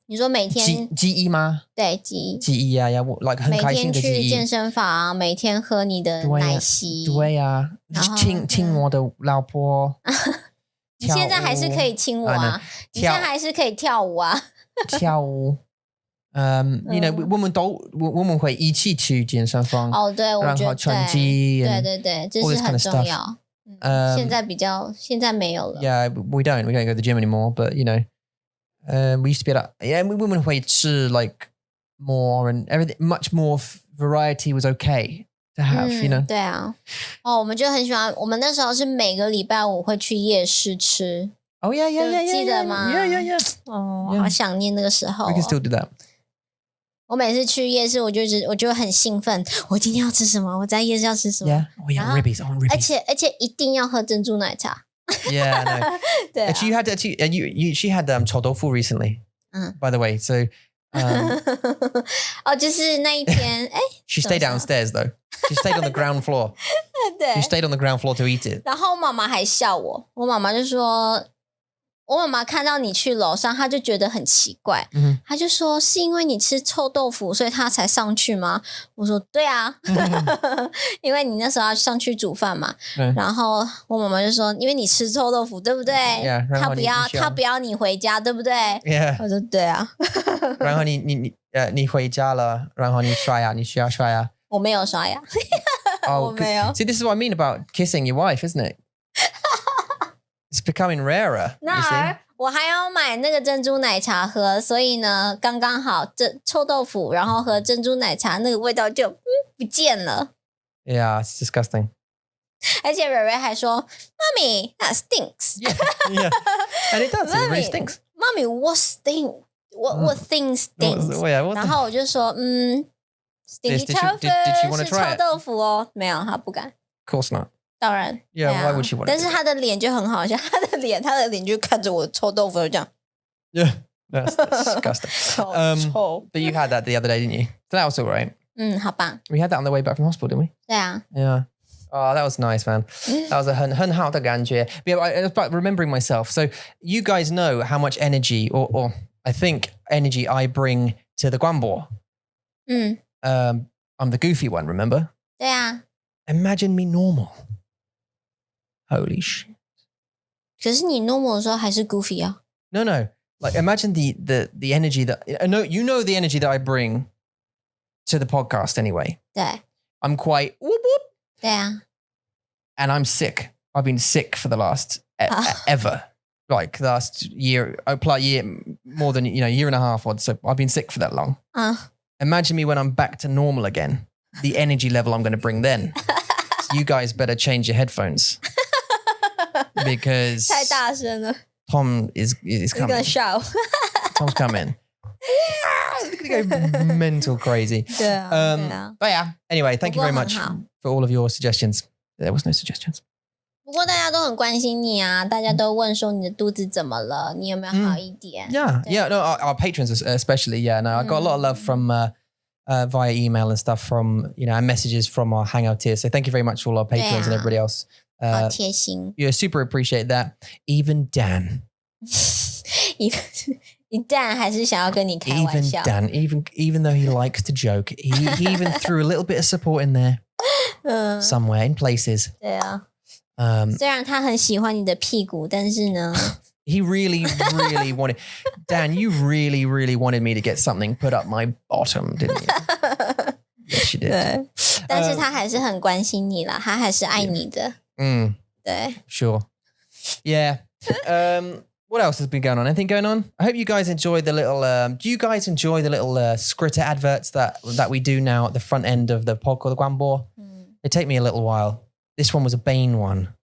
你说每天记忆吗？对，记忆啊 ，yeah, like 很开心的记忆。每天去健身房，每天喝你的奶昔。对啊，亲我的老婆。你现在还是可以亲我啊！你现在还是可以跳舞啊！跳舞。我们会一起去健身房。哦，对，我觉得然后拳击，对，这是很重要。现在没有了。Yeah, we don't go to the gym anymore, but we used to be like, yeah, women 会吃 like more and everything, much more variety was okay to have, 对啊，我们就很喜欢，我们那时候是每个礼拜五会去夜市吃。Oh yeah, 记得吗 ？Yeah. 好想念那个时候。We can still do that. 我每次去夜市，我就很兴奋。我今天要吃什么？我在夜市要吃什么 ？Yeah, ribbies, ribbies. 而且一定要喝珍珠奶茶。Yeah, no. 对啊。She had 臭豆腐 recently. By the way, so. 就是那一天，She stayed downstairs though. She stayed on the ground floor. 对。She stayed on the ground floor to eat it. 然后我妈妈还笑我，我妈妈就说。我妈妈看到你去楼上，她就觉得很奇怪，她就说是因为你吃臭豆腐，所以她才上去吗？我说对啊，因为你那时候要上去煮饭嘛。然后我妈妈就说，因为你吃臭豆腐，对不对？她不要你回家，对不对？我说对啊。然后你回家了，然后你刷牙，你需要刷牙。我没有刷牙，我没有。See, this is what I mean about kissing your wife, isn't it? It's becoming rarer. 我还要买那个珍珠奶茶喝，所以呢，刚刚好臭豆腐，然后和珍珠奶茶那个味道就不见了。Yeah, it's disgusting. 而且蕊蕊还说 ，Mommy, that stinks. Yeah, and it does. It really stinks. Mommy, what stink? What thing stinks? 然后我就说，stinky tofu 是臭豆腐哦，没有，他不敢。Of course not. 当然 ，Yeah, why would she want? 但是他的脸就很好笑，他的脸就看着我臭豆腐就这样。Yeah, that's disgusting. 臭。But you had that the other day, didn't you? So that was all right. 好棒。We had that on the way back from hospital, didn't we? 对啊。Yeah. Oh, that was nice, man. That was a 很好的感觉. But remembering myself. So you guys know how much energy, or I think energy I bring to the guambo. I'm the goofy one, remember? 对啊。Imagine me normal. Holy shit. 可是你 normal 的时候还是 goofy 啊。No. Like imagine the energy that the energy that I bring to the podcast anyway. 对。I'm quite whoop whoop. 对啊。And I'm sick. I've been sick for the last ever. Like the last year, more than year and a half or so. I've been sick for that long. Imagine me when I'm back to normal again. The energy level I'm going to bring then. So you guys better change your headphones. Because 太大声了。 Tom is coming. Gonna shout. Tom's coming. He's going to go mental crazy. Yeah. But yeah, anyway, thank you very much for all of your suggestions. There was no suggestions. 不过大家都很关心你啊，大家都问说你的肚子怎么了，你有没有好一点 Yeah. No, our patrons especially. Yeah, no, I got a lot of love from via email and stuff from and messages from our Hangout tier. So thank you very much to all our patrons and everybody else. 好贴心。Yeah, super appreciate that. Even Dan. Dan 还是想要跟你开玩笑。 Even Dan, even though he likes to joke, he even threw a little bit of support in there somewhere in places. 对啊。虽然他很喜欢你的屁股，但是呢 He really, really wanted. Dan, you really, really wanted me to get something put up my bottom, didn't you? Yes, you did. 对，但是他还是很关心你啦，他还是爱你的。对 Sure. Yeah. What else has been going on? Anything going on? I hope you guys enjoy the little. Do you guys enjoy the little Skritter adverts that we do now at the front end of the podcast, the Guanbo? They take me a little while. This one was a Bane one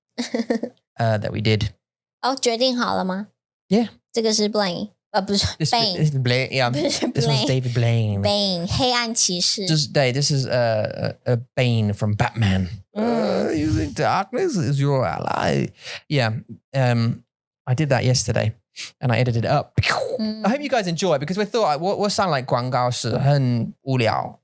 that we did. 哦，决定好了吗 Yeah. 这个是 Blaine， 不是 Bane， Yeah. 不是 This one's David Blaine. Bane 黑暗骑士。 This is a Bane from Batman. You think darkness is your ally? Yeah. I did that yesterday and I edited it up. I hope you guys enjoy it because we thought we'll sound like 广告是很无聊.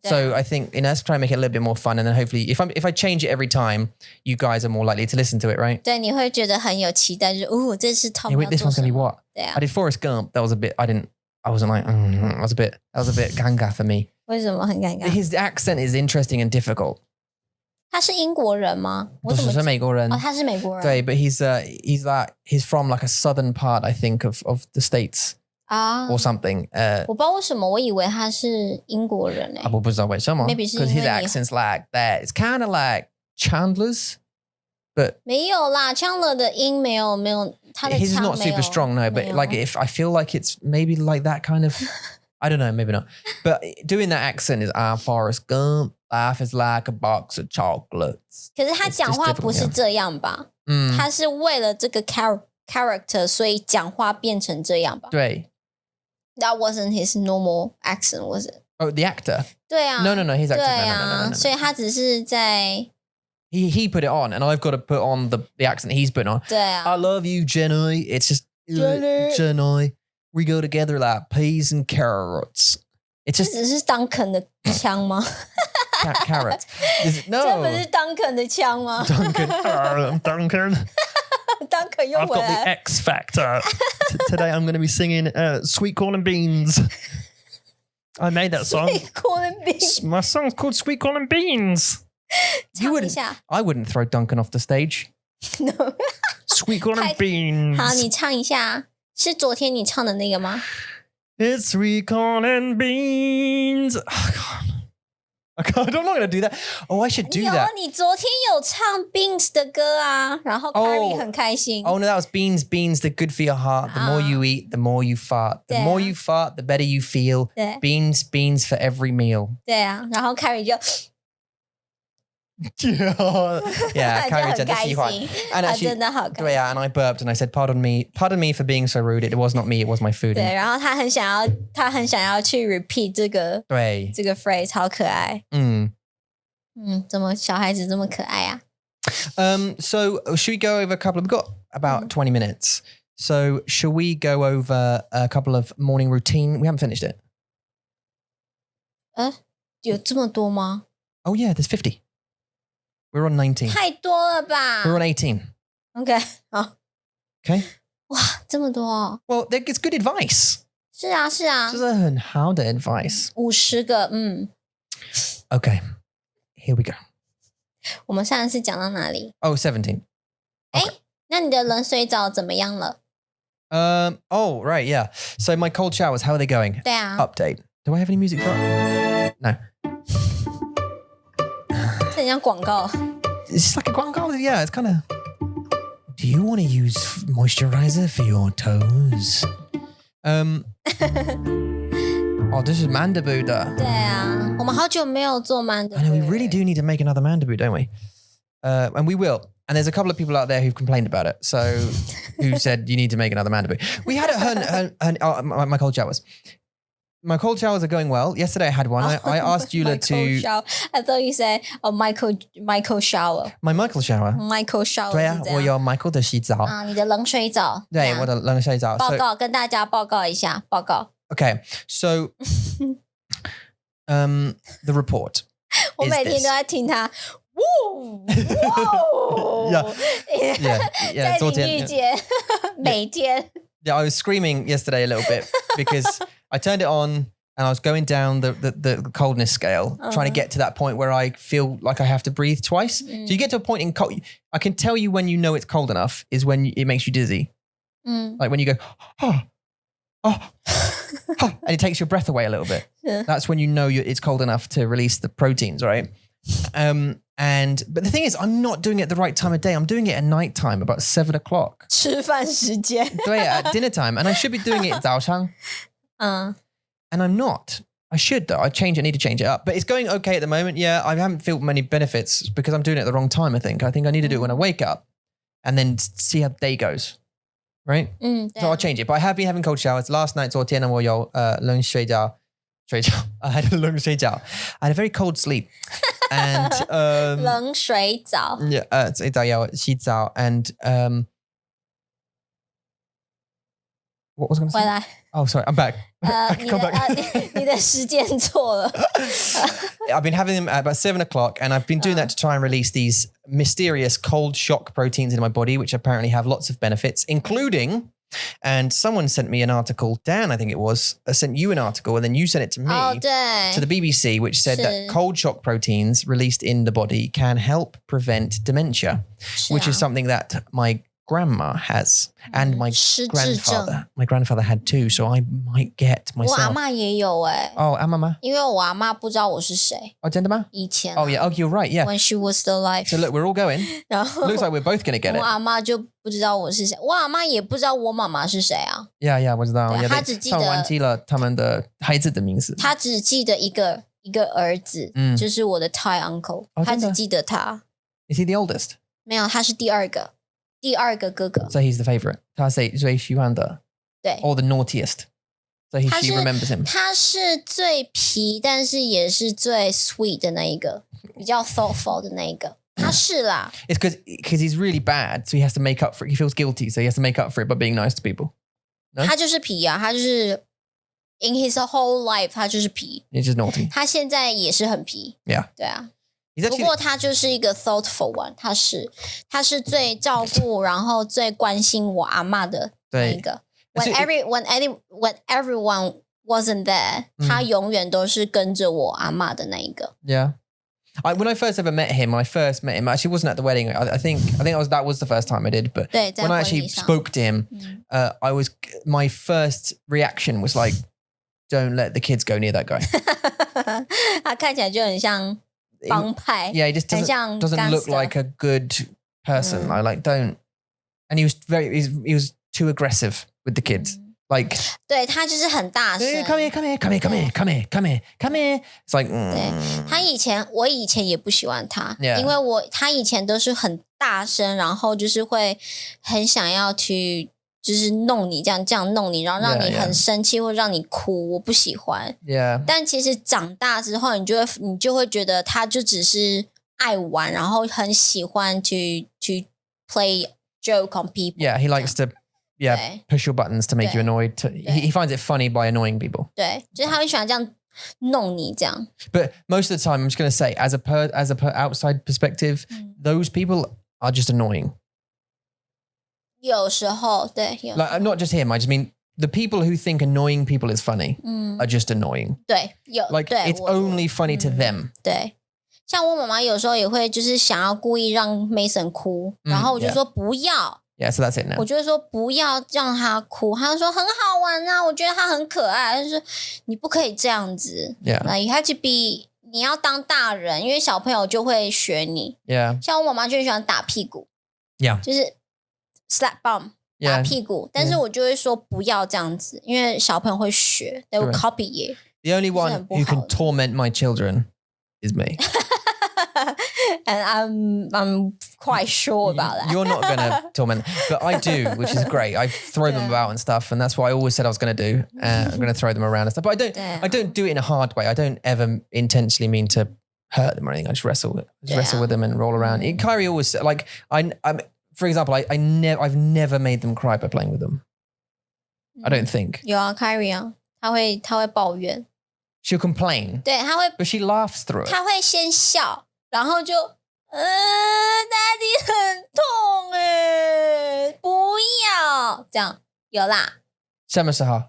So I think let's try and make it a little bit more fun, and then hopefully if I change it every time, you guys are more likely to listen to it, right? 对，你会觉得很有期待，就是这是 Tom 要 This 做 one's 什 gonna be 么？ what? 对啊 I，did Forrest Gump. That was a bit. I wasn't like. That was a bit ganga for me. 为什么很尴尬？ His accent is interesting and difficult. 他是英国人吗？我怎么不是美国人。哦，他是美国人。对，but he's from like a southern part, I think, of the States 啊 or something. 我不知道为什么，我以为他是英国人诶。我不知道为什么 Maybe 是因 because 为 his 你 accent's like that. It's kind of like Chandler's, but 没有啦，Chandler 的音没有他的 his is 腔 not 没有 super strong, no. But 没有 like, if I feel like it's maybe like that kind of, I don't know, maybe not. But doing that accent is Forrest Gump. Life is like a box of chocolates. 可是他讲话不是这样吧？他是为了这个 character， 所以讲话变成这样吧？对。That wasn't his normal accent, was it? Oh, the actor? 对啊。No, his actor. 对啊， No. 所以他只是在 He put it on, and I've got to put on the accent he's put on. 对啊。 I love you, Jenny. It's just Jenny. We go together like peas and carrots. It's 这 just 只是 Duncan 的腔吗？ carrots. 这 No, 不是 Duncan 的腔吗 Duncan. I'm Duncan. ？Duncan 又 I've 回 got the 来。 X Factor. Today I'm going to be singing Sweet Corn and Beans. I made that song. Corn and beans。 My song's called Sweet Corn and Beans. 唱一下。 I wouldn't throw Duncan off the stage. No. Sweet Corn and 好， Beans. 你唱一下，是昨天你唱的那个吗？ It's sweet corn and beans. Oh, God. I'm not going to do that. Oh, I should do 有 that. 你昨天有唱 Beans 的歌啊，然后 Carrie 很开心。 Oh, no, that was beans. Beans, they're good for your heart. The more you eat, the more you fart. The more you fart, the better you feel. 对 Beans for every meal. 对啊，然后 Carrie 就 Yeah, 就 Carrie 很 真的开喜欢。心， And 他 actually, 真的好开心。对啊, and I burped and I said, pardon me for being so rude. It was not me, it was my food. 对，然后他很想要去 repeat 这个对，这个 phrase， 好可爱。怎么小孩子这么可爱啊？ So should we go over a couple of, we've got about 20 minutes. So shall we go over a couple of morning routine? We haven't finished it. 有这么多吗？ Oh yeah, there's 50. We're on 19. 太多了吧 We're on 18. OK， 好， Okay. 哇，这么多哦。 Well, it's good advice. 是啊，是啊，这是很好的 advice. 50个，Okay. Here we go. 我们上一次讲到哪里？ Oh, 17. 那你的冷水澡怎么样了？ Oh, right, yeah. So my cold showers, how are they going? 对啊， Update. Do I have any music for it? No. 这很像广告。 It's like a guango. Yeah, it's kind of. Do you want to use moisturizer for your toes? Oh, this is Mandaboo. 对啊，我们好久没有做曼的。 I know we really do need to make another Mandaboo, don't we? And we will. And there's a couple of people out there who've complained about it. So, who said you need to make another Mandaboo? We had my cold showers. My cold showers are going well. Yesterday I had one. I asked Eula to. Shower. I thought you said Michael shower. My Michael shower. Michael shower 对啊，是这样。我有 Michael 的洗澡。啊，你的冷水澡。对，这样我的冷水澡。报告跟大家报告一下，报告。 Okay, so the report. 我每天都在听他。哇 Yeah, 在淋浴间，每天。 Yeah, I was screaming yesterday a little bit because I turned it on and I was going down the coldness scale, trying to get to that point where I feel like I have to breathe twice. So you get to a point in cold. I can tell you when you know it's cold enough is when it makes you dizzy. Like when you go, and it takes your breath away a little bit. That's when you know it's cold enough to release the proteins, right? But the thing is, I'm not doing it at the right time of day. I'm doing it at night time, about 7 o'clock. 吃饭时间。对, at dinner time. And I should be doing it 早上. And I'm not. I should though. I need to change it up. But it's going okay at the moment. Yeah, I haven't felt many benefits because I'm doing it at the wrong time, I think. I think I need to do it when I wake up and then see how the day goes. Right? So I'll change it. But I have been having cold showers. Last night, 昨天我有冷水饺. I had a 冷水饺. I had a very cold sleep. And 冷水澡. Yeah, 水澡要洗澡 and what was I going to say? 回来。Oh, sorry, I'm back. Come back. 你的时间错了。I've been having them at about 7 o'clock and I've been doing that to try and release these mysterious cold shock proteins in my body, which apparently have lots of benefits, including, and someone sent me an article, Dan, I think it was, sent you an article and then you sent it to me, to the BBC, which said that cold shock proteins released in the body can help prevent dementia, which is something that my grandma has and my grandfather had too, so I might get myself. 我阿嬷也有Oh, 阿嬷吗？因为我阿嬷不知道我是谁。哦，真的吗？以前。Oh yeah, you're right, yeah. When she was still alive. So look, we're all going. 然后 looks like we're both going to get it. 我阿嬷就不知道我是谁，我阿嬷也不知道我妈妈是谁啊。Yeah, 我知道。她只记得忘记了他们的孩子的名字。她只记得一个儿子，就是我的 Thai uncle，她只记得他。Is he the oldest? 没有，他是第二个哥哥。 So he's the favorite. 他是最喜欢的。对。Or the naughtiest. So she remembers him. 他是最皮，但是也是最 sweet 的那一个，比较 thoughtful 的那一个。他是啦。It's because he's really bad, so he has to make up for it. He feels guilty, so he has to make up for it by being nice to people. No? 他就是皮啊，他就是 in his whole life 他就是皮。He's just naughty. 他现在也是很皮。Yeah. 对啊。不过他就是一个 thoughtful one， 他是最照顾然后最关心我阿嬷的那一个。When everyone wasn't there， 他永远都是跟着我阿嬷的那一个。Yeah. When I first ever met him, I actually wasn't at the wedding. I think that was the first time I did. But when I actually spoke to him, my first reaction was like, "Don't let the kids go near that guy." 他看起来就很像帮派。Yeah, he just doesn't look like a good person. I like don't. And he was too aggressive with the kids. Like 对他就是很大声 come here. It's like 对我以前也不喜欢他 Yeah. 因为他以前都是很大声，然后就是会很想要去就是弄你这样弄你，然后让你很生气或让你哭，我不喜欢。Yeah. 但其实长大之后，你就会觉得他就只是爱玩，然后很喜欢去 play joke on people. Yeah, he likes to push your buttons to make you annoyed. He finds it funny by annoying people. 对，就是他会喜欢这样弄你这样。But most of the time, I'm just going to say, as a outside perspective, those people are just annoying. 有时候对， Like not just him. I just mean the people who think annoying people is funny are just annoying. 对，like 对 it's only funny to them. 对。像我妈妈有时候也会就是想要故意让 Mason 哭，然后我就说不要。Yeah, so that's it now. 我就会说不要让他哭，他就说很好玩啊，我觉得他很可爱。他就说你不可以这样子 Yeah. You have to be， 你要当大人，因为小朋友就会学你。Yeah. 像我妈妈就很喜欢打屁股 Yeah. 就是 slap bum 打屁股 但是我就会说不要这样子，因为小朋友会学 they will copy you. The only one who can torment my children is me. And I'm quite sure about that. You're not going to torment them, but I do, which is great. I throw them about and stuff, and that's what I always said I was going to do. I'm going to throw them around and stuff, but I don't do it in a hard way. I don't ever intentionally mean to hurt them or anything. I just wrestle with them and roll around. Kyrie always like I'm for example, I've never made them cry by playing with them. I don't think. 有啊 Kyrie 啊，他会抱怨。She'll complain. 对，他会 But she laughs through it. 他会先笑，然后就Daddy 很痛不要这样。有啦。什么时候？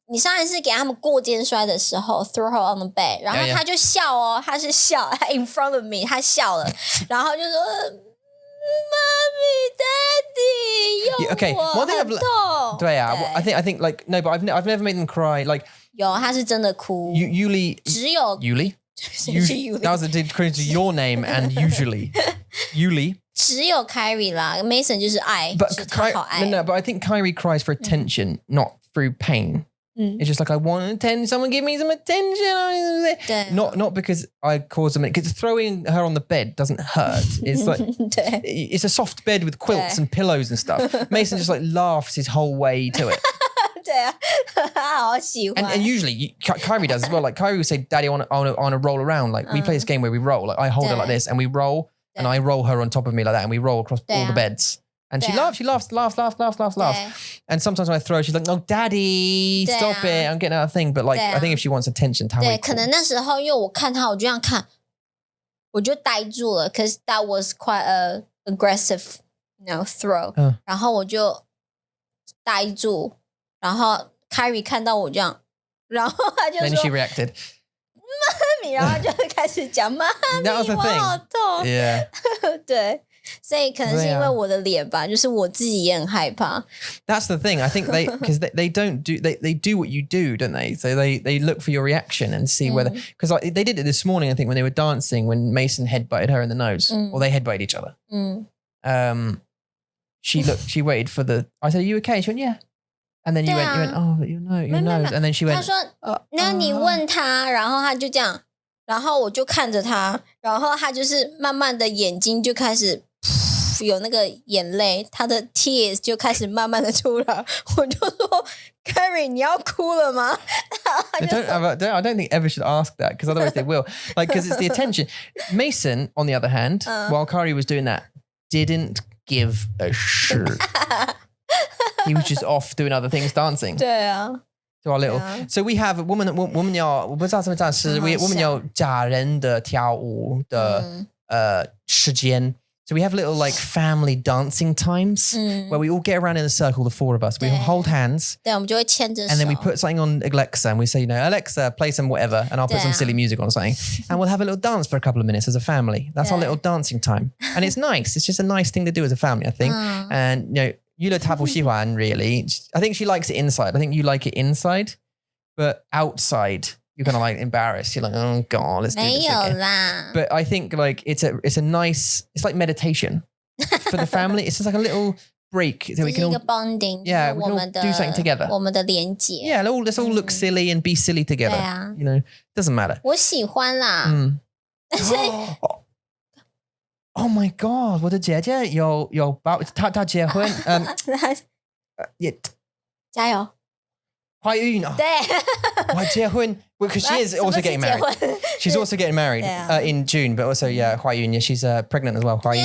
你上一次给他们过肩摔的时候 throw her on the bed， 然后他就笑哦，他是笑，他 in front of me， 他笑了，然后就说。Mommy, Daddy， Yeah, okay. 我 One thing 很 I've 痛。对啊, I think like no, but I've never made them cry. Like 有，他是真的哭。 Yuli, 只有 Yuli. 谁是 Yuli？ That was according to your name and usually Yuli. 只有 Kyrie 啦 ，Mason 就是爱， But 就是他好爱。 no, but I think Kyrie cries for attention, not through pain. It's just like I want attention. Someone give me some attention. 对 Not because I cause them. Because throwing her on the bed doesn't hurt. It's like 对 it's a soft bed with quilts and pillows and stuff. Mason just like laughs his whole way to it. 对啊，他好喜欢。 And usually Kyrie does as well. Like Kyrie would say, "Daddy, I want to roll around." Like we play this game where we roll. Like I hold her like this, and we roll, and I roll her on top of me like that, and we roll across all the beds. And she laughs.对 And sometimes when I throw her, she's like, "No, Daddy, stop it! I'm getting out of thing." But like, I think if she wants attention, 她会对，哭。可能那时候因为我看他，我就这样看，我就呆住了。Cause that was quite a aggressive, throw. 然后我就呆住，然后 Kyrie 看到我这样，然后他就 Then she 说 reacted. 妈咪，然后就开始讲妈 That was 咪， the 我 thing. 好痛。 Yeah. 对，所以可能是因为我的脸吧，就是我自己也很害怕。 That's the thing. I think because they don't do they do what you do, don't they? So they look for your reaction and see whether because like they did it this morning. I think when they were dancing, when Mason headbutted her in the nose, or they headbutted each other. She waited for the. I said, "Are you okay?" She went, "Yeah." And then you went, "Oh, but your nose." And then she 他 went, 说：“那你问他。”然后他就这样，然后我就看着他，然后他就是慢慢的眼睛就开始有那个眼泪，他的 tears 就开始慢慢的出来。我就说 ：“Carrie， 你要哭了吗？” I don't think ever should ask that because otherwise they will. Like because it's the attention. Mason, on the other hand, while Kari was doing that, didn't give a shit. He was just off doing other things, dancing. 对啊， To our little. So we have a woman 要我不知道怎么讲是 woman 要假人的跳舞的时间。So we have little like family dancing times where we all get around in a circle, the four of us. We hold hands. 对，我们就会牵着手。 And then we put something on Alexa and we say, Alexa, play some whatever. And I'll put some silly music on or something. And we'll have a little dance for a couple of minutes as a family. That's our little dancing time. And it's nice. It's just a nice thing to do as a family, I think. And, Yula 她不喜欢 really. I think she likes it inside. I think you like it inside. But outside, you're kind of like embarrassed. You're like, oh God, let's do this 没有 again. 啦， But I think like it's a nice, it's like meditation for the family. It's just like a little break that 这 we 是 can 一 all 个 bonding， Yeah, 就是 we can 我 all 们的 do something together. 我们的连结。 Yeah, let's all look silly and be silly together. 对啊。 Doesn't matter. 我喜欢啦，但是 Oh my God, 我的姐姐有她结婚也加油，怀孕啊，对，我结婚 because she is also getting married. She's also getting married in June, but also 怀孕 she's pregnant as well. 怀孕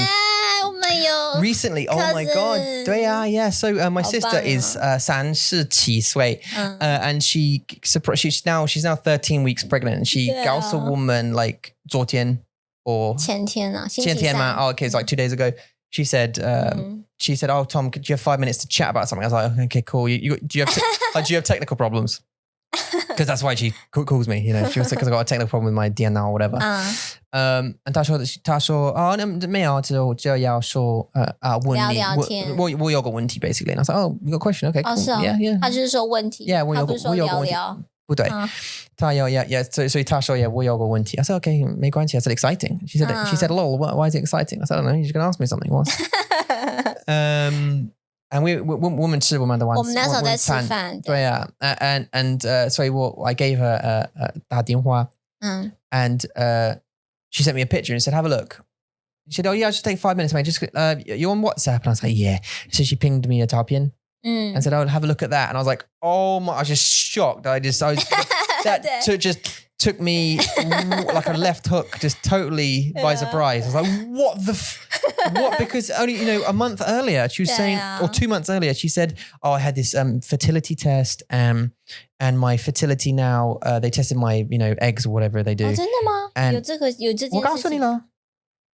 我们有 Recently, oh my God. cousin. 对啊, yeah. So my sister is 37岁 and she's now 13 weeks pregnant. And she 告诉我们 like 昨天 or 前天啊，星期前天吗? 三 Oh, okay, it's like 2 days ago. She said, "Oh, Tom, could you have 5 minutes to chat about something?" I was like, "Okay, cool. Do you have technical problems?" Because that's why she calls me. She was because I got a technical problem with my DNR or whatever. And 她说哦，没有，就要说问你，聊天。我有个问题 basically. And I was like, "Oh, you got a question? Okay, cool. 是哦 Yeah." 他就是说问题， Yeah, 他不是说聊聊，不对，她有 yeah. So 她说我有个问题。I said, "Okay, 没关系." I said, "Exciting." She said, "Lol, why is it exciting?" I said, "I don't know. You're just gonna ask me something." What? And 我们吃我们的晚餐，我们那时候在吃饭，对啊 and 所以I gave her 打电话and she sent me a picture and said, "Have a look." She said, "Oh yeah, just take 5 minutes, mate. Just you on WhatsApp?" And I was like, "Yeah." So she pinged me a 照片 and said, "Oh, have a look at that." And I was like, "Oh my!" I was just shocked. That took me like a left hook, just totally by surprise. I was like, "What the? What?" Because only a month earlier she was saying, or 2 months earlier she said, "Oh, I had this fertility test, and my fertility now they tested my eggs or whatever they do." 真的吗？有这件事情？我告诉你了。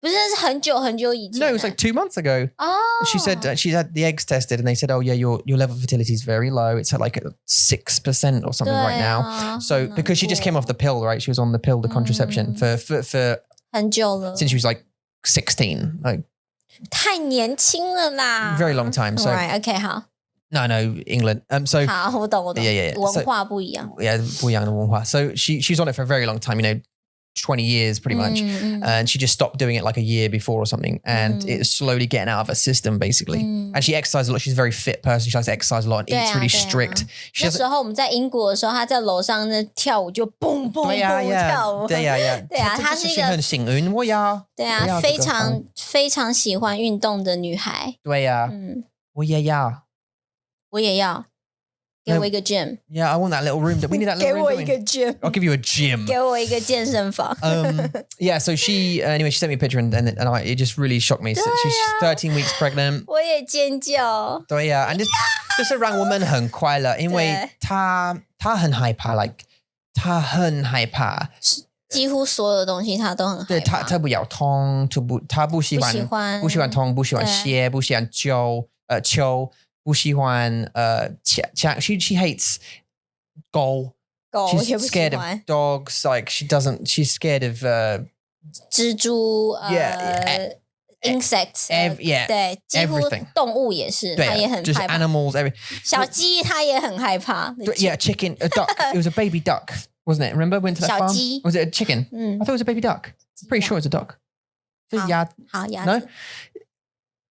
不是，是很久很久以前。 No, it was like 2 months ago. Oh. She said she had the eggs tested and they said, "Oh yeah, your level of fertility is very low. It's at like 6% or something right now." So because she just came off the pill, right? She was on the pill, the contraception for 很久了 since she was like 16. Like 太年轻了啦。 Very long time. So Alright, okay, 好。 No, England. So 好，我懂。 Yeah. 文化不一样。 Yeah, 不一样的文化. So she's on it for a very long time, 20 years pretty much. And she just stopped doing it like a year before or something. And it's slowly getting out of her system basically. And she exercises a lot. She's a very fit person. She likes to exercise a lot and eats really strict. 那时候我们在英国的时候，她在楼上那跳舞就蹦蹦蹦跳舞。对啊，她是一个很幸运，我要。对啊，非常喜欢运动的女孩。对啊，我也要。我也要。给我一个 gym. Yeah, I want that little room. We need that little room. 给我一个 gym. I'll give you a gym. 给我一个健身房。Yeah, so she sent me a picture and it just really shocked me. So she's 13 weeks pregnant. 我也尖叫。对呀 and 就是让我们很快乐，因为她很害怕 like 她很害怕。几乎所有的东西她都很害怕。对，她不要痛，她不喜欢痛，不喜欢血，不喜欢球，不喜欢枪 she hates狗 she's scared of dogs like she's scared of 蜘蛛insects 对几乎动物也是她也很害怕 animals 小鸡她也很害怕 yeah chicken a duck it was a baby duck wasn't it remember went to that farm 小鸡 was it a chicken I thought it was a baby duck pretty sure it's a duck 好鸭子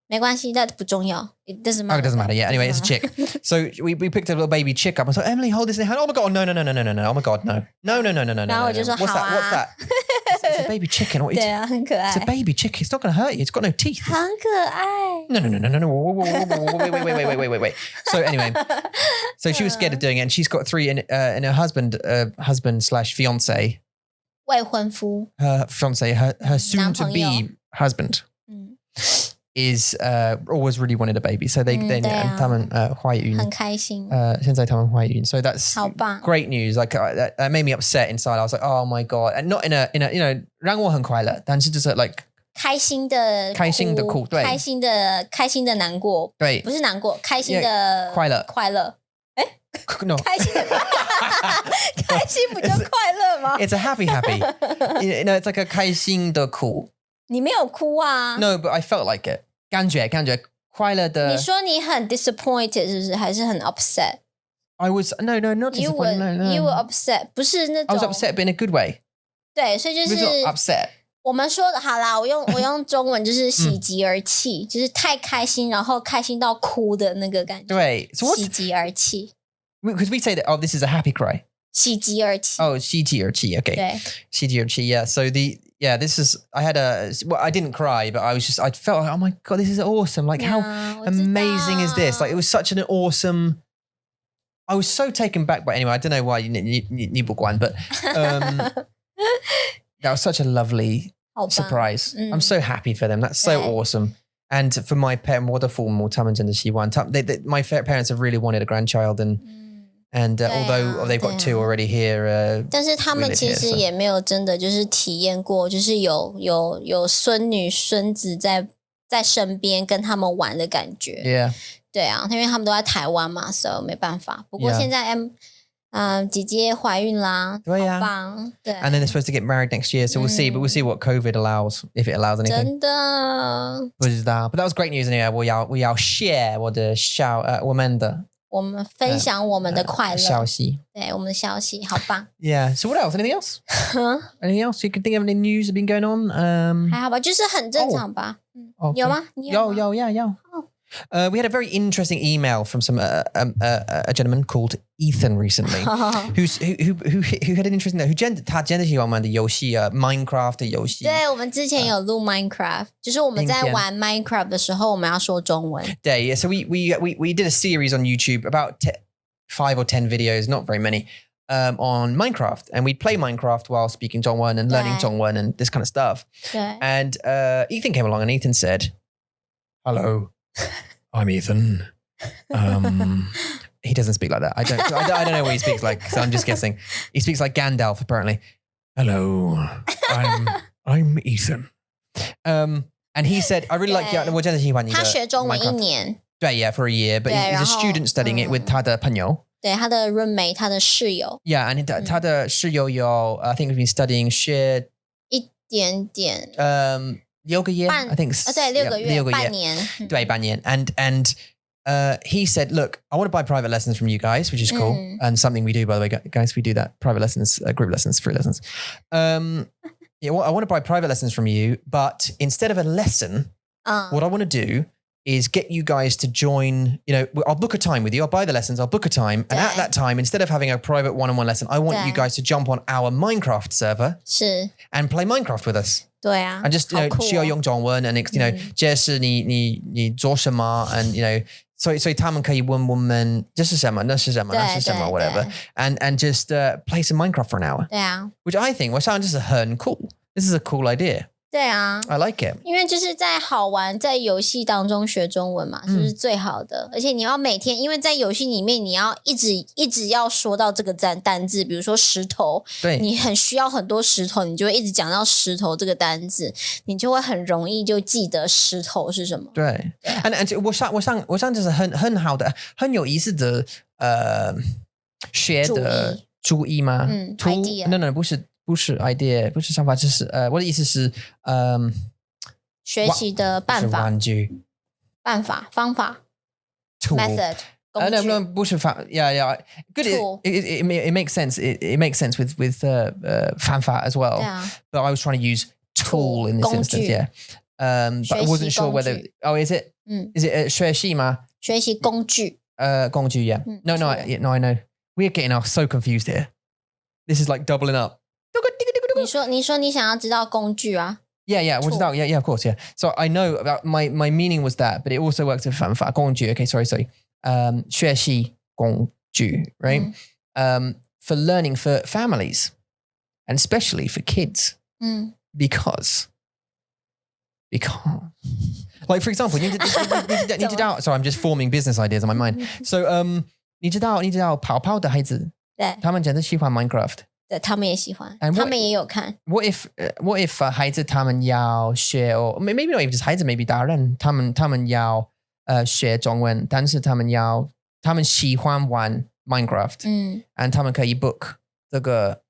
没关系 that 不重要 it doesn't matter. Oh, it doesn't matter. Yeah. Anyway, it's a chick. So we picked a little baby chick up. I was like, Emily, hold this in your hand. Oh my god, no. Oh my god, no. No. 然后我就说 What's 好啊 that? It's a baby chicken. 对啊，很可爱 It's a baby chicken. It's not going to hurt you. It's got no teeth. 很可爱 No. Wait. So anyway, so she was scared of doing it, and she's got 3 in her husband slash fiance. 未婚夫 Her fiance, her soon to be husband. Is always really wanted a baby, so they 他们怀孕很开心现在他们怀孕 so that's 好棒 great news like that made me upset inside I was like oh my god and not in a 让我很快乐但是就是 like 开心的哭对开心的难过对不是难过开心的快乐no 开心的开心不就快乐吗 it's a happy it's like a 开心的哭你没有哭啊 No, but I felt like it. 感觉快乐的。你说你很 disappointed 是不是？还是很 upset? I was no, not disappointed. No. You were upset， 不是那种。I was upset, but in a good way. 对，所以就是 upset. 我们说的好啦，我用中文就是喜极而泣，就是太开心，然后开心到哭的那个感觉。对，喜极而泣。Because we say that this is a happy cry. 喜极而泣。Oh, 喜极而泣. Okay. 对。喜极而泣. Yeah. So this is, I didn't cry, but I felt like, oh my God, this is awesome. Like how amazing is this? Like it was such an awesome, I was so taken back by, anyway, I don't know why you不管, but that was such a lovely surprise. I'm so happy for them. That's so awesome. And for my parents, 我的父母他们真的希望, my parents have really wanted a grandchild and although they've got 2 already here, 但是他们其实也没有真的就是体验过，就是有孙女孙子在身边跟他们玩的感觉。Yeah. 对啊，因为他们都在台湾嘛，所以没办法。不过现在姐姐怀孕啦，对啊，好棒。对。And then they're supposed to get married next year, so we'll see. But we'll see what COVID allows, if it allows anything. 真的。不知道 But that was great news anyway. 我要 share 我们的。我们分享我们的快乐消息，对我们的消息，好棒。Yeah. So what else? Anything else? Anything else? You can think of any news that been going on? 还好吧，就是很正常吧。有吗？有。We had a very interesting email from a gentleman called Ethan recently, who had an interesting note. 他真的喜欢玩的游戏Minecraft 的游戏。对，我们之前有录 Minecraft，就是我们在玩 Minecraft 的时候，我们要说中文。对 ，yeah. So we did a series on YouTube about 5 or 10 videos, not very many, on Minecraft, and we'd play Minecraft while speaking 中文 and learning 中文 and this kind of stuff. 对。And Ethan came along and Ethan said, "Hello." I'm Ethan. He doesn't speak like that. I don't know what he speaks like, so I'm just guessing. He speaks like Gandalf, apparently. Hello, I'm Ethan. And he said, I really like 我真的喜欢你的 他学中文1年。对 yeah, for a year, but he's a student studying it with 他的朋友。对，他的 roommate， 他的室友。Yeah, and 他的室友有 I think we've been studying 学一点点。6个月 I think 对6个月6个月半年对半年 and he said, look, I want to buy private lessons from you guys, which is cool. And something we do, by the way, guys, we do that. Private lessons, group lessons, free lessons. I want to buy private lessons from you, but instead of a lesson, what I want to do is get you guys to join, I'll book a time with you. I'll buy the lessons, I'll book a time. And at that time, instead of having a private one-on-one lesson, I want you guys to jump on our Minecraft server and play Minecraft with us. 对啊 And just, 需要用中文 and, 这是你做什么 and, 所以他们可以问我们这是什么那是什么那是什么 whatever and just play some Minecraft for an hour. 对啊 Which I think 我想就是很 cool. This is a cool idea. 对啊 I like it. 因为就是在好玩在游戏当中学中文嘛，就是最好的。而且你要每天，因为在游戏里面你要一直要说到这个单字，比如说石头，对，你很需要很多石头，你就会一直讲到石头这个单字，你就会很容易就记得石头是什么。对 and 我想就是很好的很有意思的学的注意吗idea No 不是 idea 不是想法就是我的意思是学习的办法方法 tool method 工具 no 不是方 yeah good it makes sense it makes sense with 方法 as well but I was trying to use tool in this instance yeah but I wasn't sure whether is it is it 学习吗学习工具工具 yeah no I know we're getting so confused here this is like doubling up你说你想要知道工具啊 Yeah, yeah, of course, yeah. So I know about my meaning was that, but it also works with 方法工具 okay sorry 学习工具 right for learning for families and especially for kids because like for example 你知道 sorry I'm just forming business ideas in my mind so 你知道跑跑的孩子对他们真的喜欢 Minecraft对他们也喜欢他们也有看 What if 孩子他们要学 or maybe not even just 孩子 maybe 大人他们要学中文但是他们喜欢玩 Minecraft and 他们可以 book 这个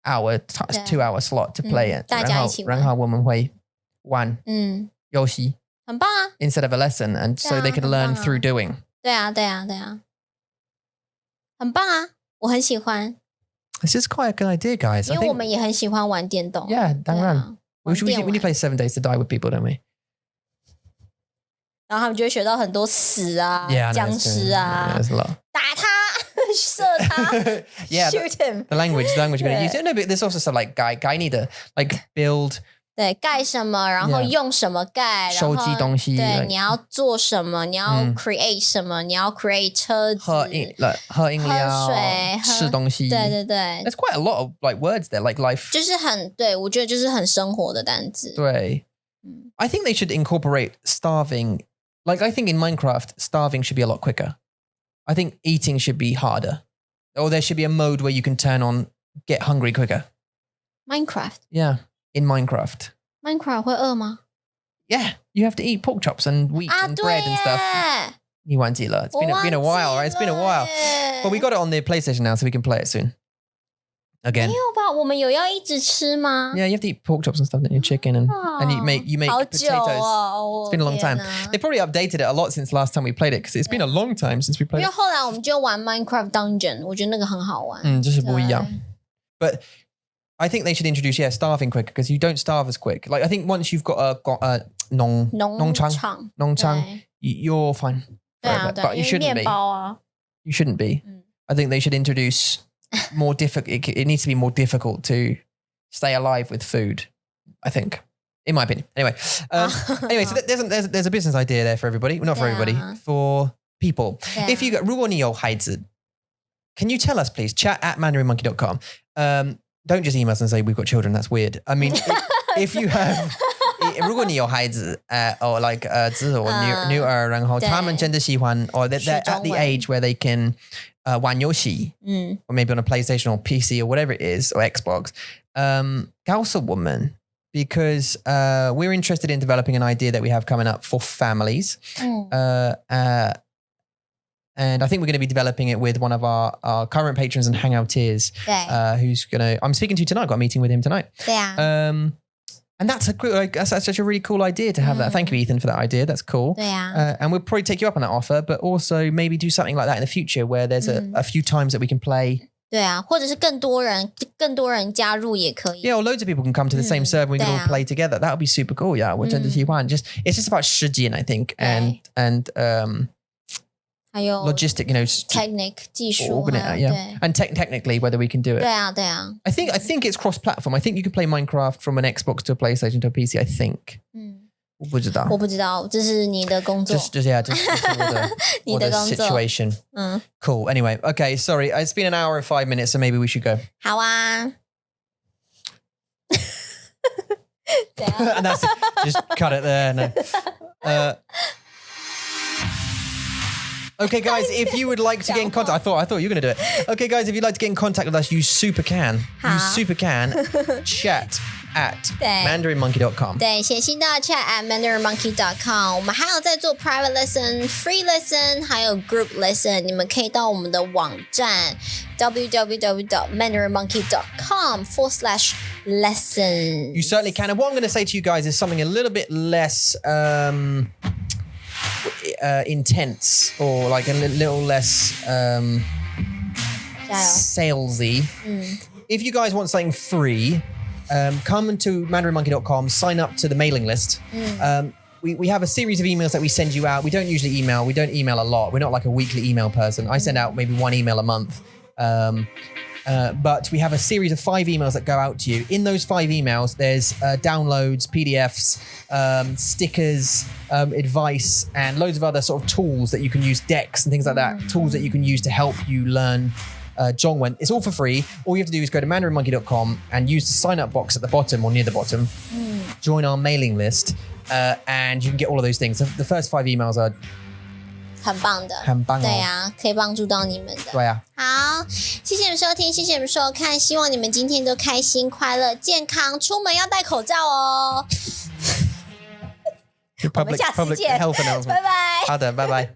2-hour slot to play it 大家一起玩然后我们会玩游戏很棒啊 instead of a lesson and so they could learn through doing 对啊很棒啊我很喜欢This is quite a good idea, guys. 因为我们也很喜欢玩电动 Yeah, 当然 we need to play 7 Days to Die with people, don't we? 然后他们就会学到很多死啊 僵尸啊 there's a lot. 打他射他 yeah, shoot him the language you're going to use. No, but there's also stuff like guy need to like build 对盖什么然后用什么盖收集东西对你要做什么你要 create 什么你要 create 车子喝饮料喝水吃东西对 There's quite a lot of like words there like life 就是很对我觉得就是很生活的单字对I think they should incorporate starving like I think in Minecraft starving should be a lot quicker I think eating should be harder or there should be a mode where you can turn on get hungry quicker Minecraft Yeah in Minecraft 会饿吗 Yeah you have to eat pork chops and wheat and bread and stuff 你忘记了 It's been a while right It's been a while But we got it on the PlayStation now so we can play it soon Again 没有吧我们有要一直吃吗 Yeah you have to eat pork chops and stuff and chicken and you make 好 potatoes 久哦 It's been a long time They probably updated it a lot since last time we played it because it's been a long time since we played 因 it 为后来我们就玩 Minecraft Dungeon 我觉得那个很好玩就是不一样 But I think they should introduce starving quicker because you don't starve as quick. Like I think once you've got a 农场 you're fine. But you shouldn't be. You shouldn't be. I think they should introduce more difficult. It needs to be more difficult to stay alive with food. I think, in my opinion. Anyway, so there's a business idea there for everybody. Well, not for everybody, for people. If you got 如果你有孩子 can you tell us please? Chat at mandarinmonkey.com. Don't just email us and say we've got children. That's weird. I mean, if you have, 如果你有孩子 or like 儿子 or 女儿，然后他们真的喜欢 or they're at the age where they can 玩游戏 or maybe on a PlayStation or PC or whatever it is or Xbox 告诉我们 because we're interested in developing an idea that we have coming up for families and I think we're going to be developing it with one of our current patrons and hangouteers who's going to I'm speaking to tonight. I've got a meeting with him tonight. Yeah. And And that's that's such a really cool idea to have that. Thank you, Ethan, for that idea. That's cool. 对啊。 And we'll probably take you up on that offer, but also maybe do something like that in the future where there's a few times that we can play. 对啊，或者是更多人加入也可以。 Yeah, or loads of people can come to the same server. We can all play together. That would be super cool. Yeah, 我真的喜欢. It's just about 时间, I think, and 还有 logistic, technique 技术 yeah. And technically whether we can do it. 对啊，对啊。 I think it's cross-platform. I think you could play Minecraft from an Xbox to a PlayStation to a PC. I think. 我不知道，这是你的工作。just 我的 situation. Cool. Anyway, okay. Sorry, it's been an hour and 5 minutes, so maybe we should go. 好啊。And that's it. Just cut it there. No. Okay, guys, if you would like to get in contact, I thought you were going to do it. Okay, guys, if you'd like to get in contact with us, you super can chat at mandarinmonkey.com. 对，写信到 chat at mandarinmonkey.com。我们还有在做 private lesson, free lesson， 还有 group lesson。你们可以到我们的网站 www.mandarinmonkey.com/lesson. You certainly can. And what I'm going to say to you guys is something a little bit less intense, or like a little less salesy. If you guys want something free, come to mandarinmonkey.com, sign up to the mailing list. We have a series of emails that we send you out. We don't usually email. We don't email a lot. We're not like a weekly email person. I send out maybe one email a month. But we have a series of 5 emails that go out to you. In those 5 emails, there's downloads, PDFs, stickers, advice, and loads of other sort of tools that you can use, decks and things like that, tools that you can use to help you learn Zhongwen. It's all for free. All you have to do is go to mandarinmonkey.com and use the sign up box at the bottom or near the bottom. Join our mailing list, and you can get all of those things. The first 5 emails are 很棒的，很棒哦。对啊，可以帮助到你们的。对啊。好，谢谢你们收听，谢谢你们收看，希望你们今天都开心、快乐、健康，出门要戴口罩哦。我们下次见，public health announcement. 拜拜。好的，拜拜。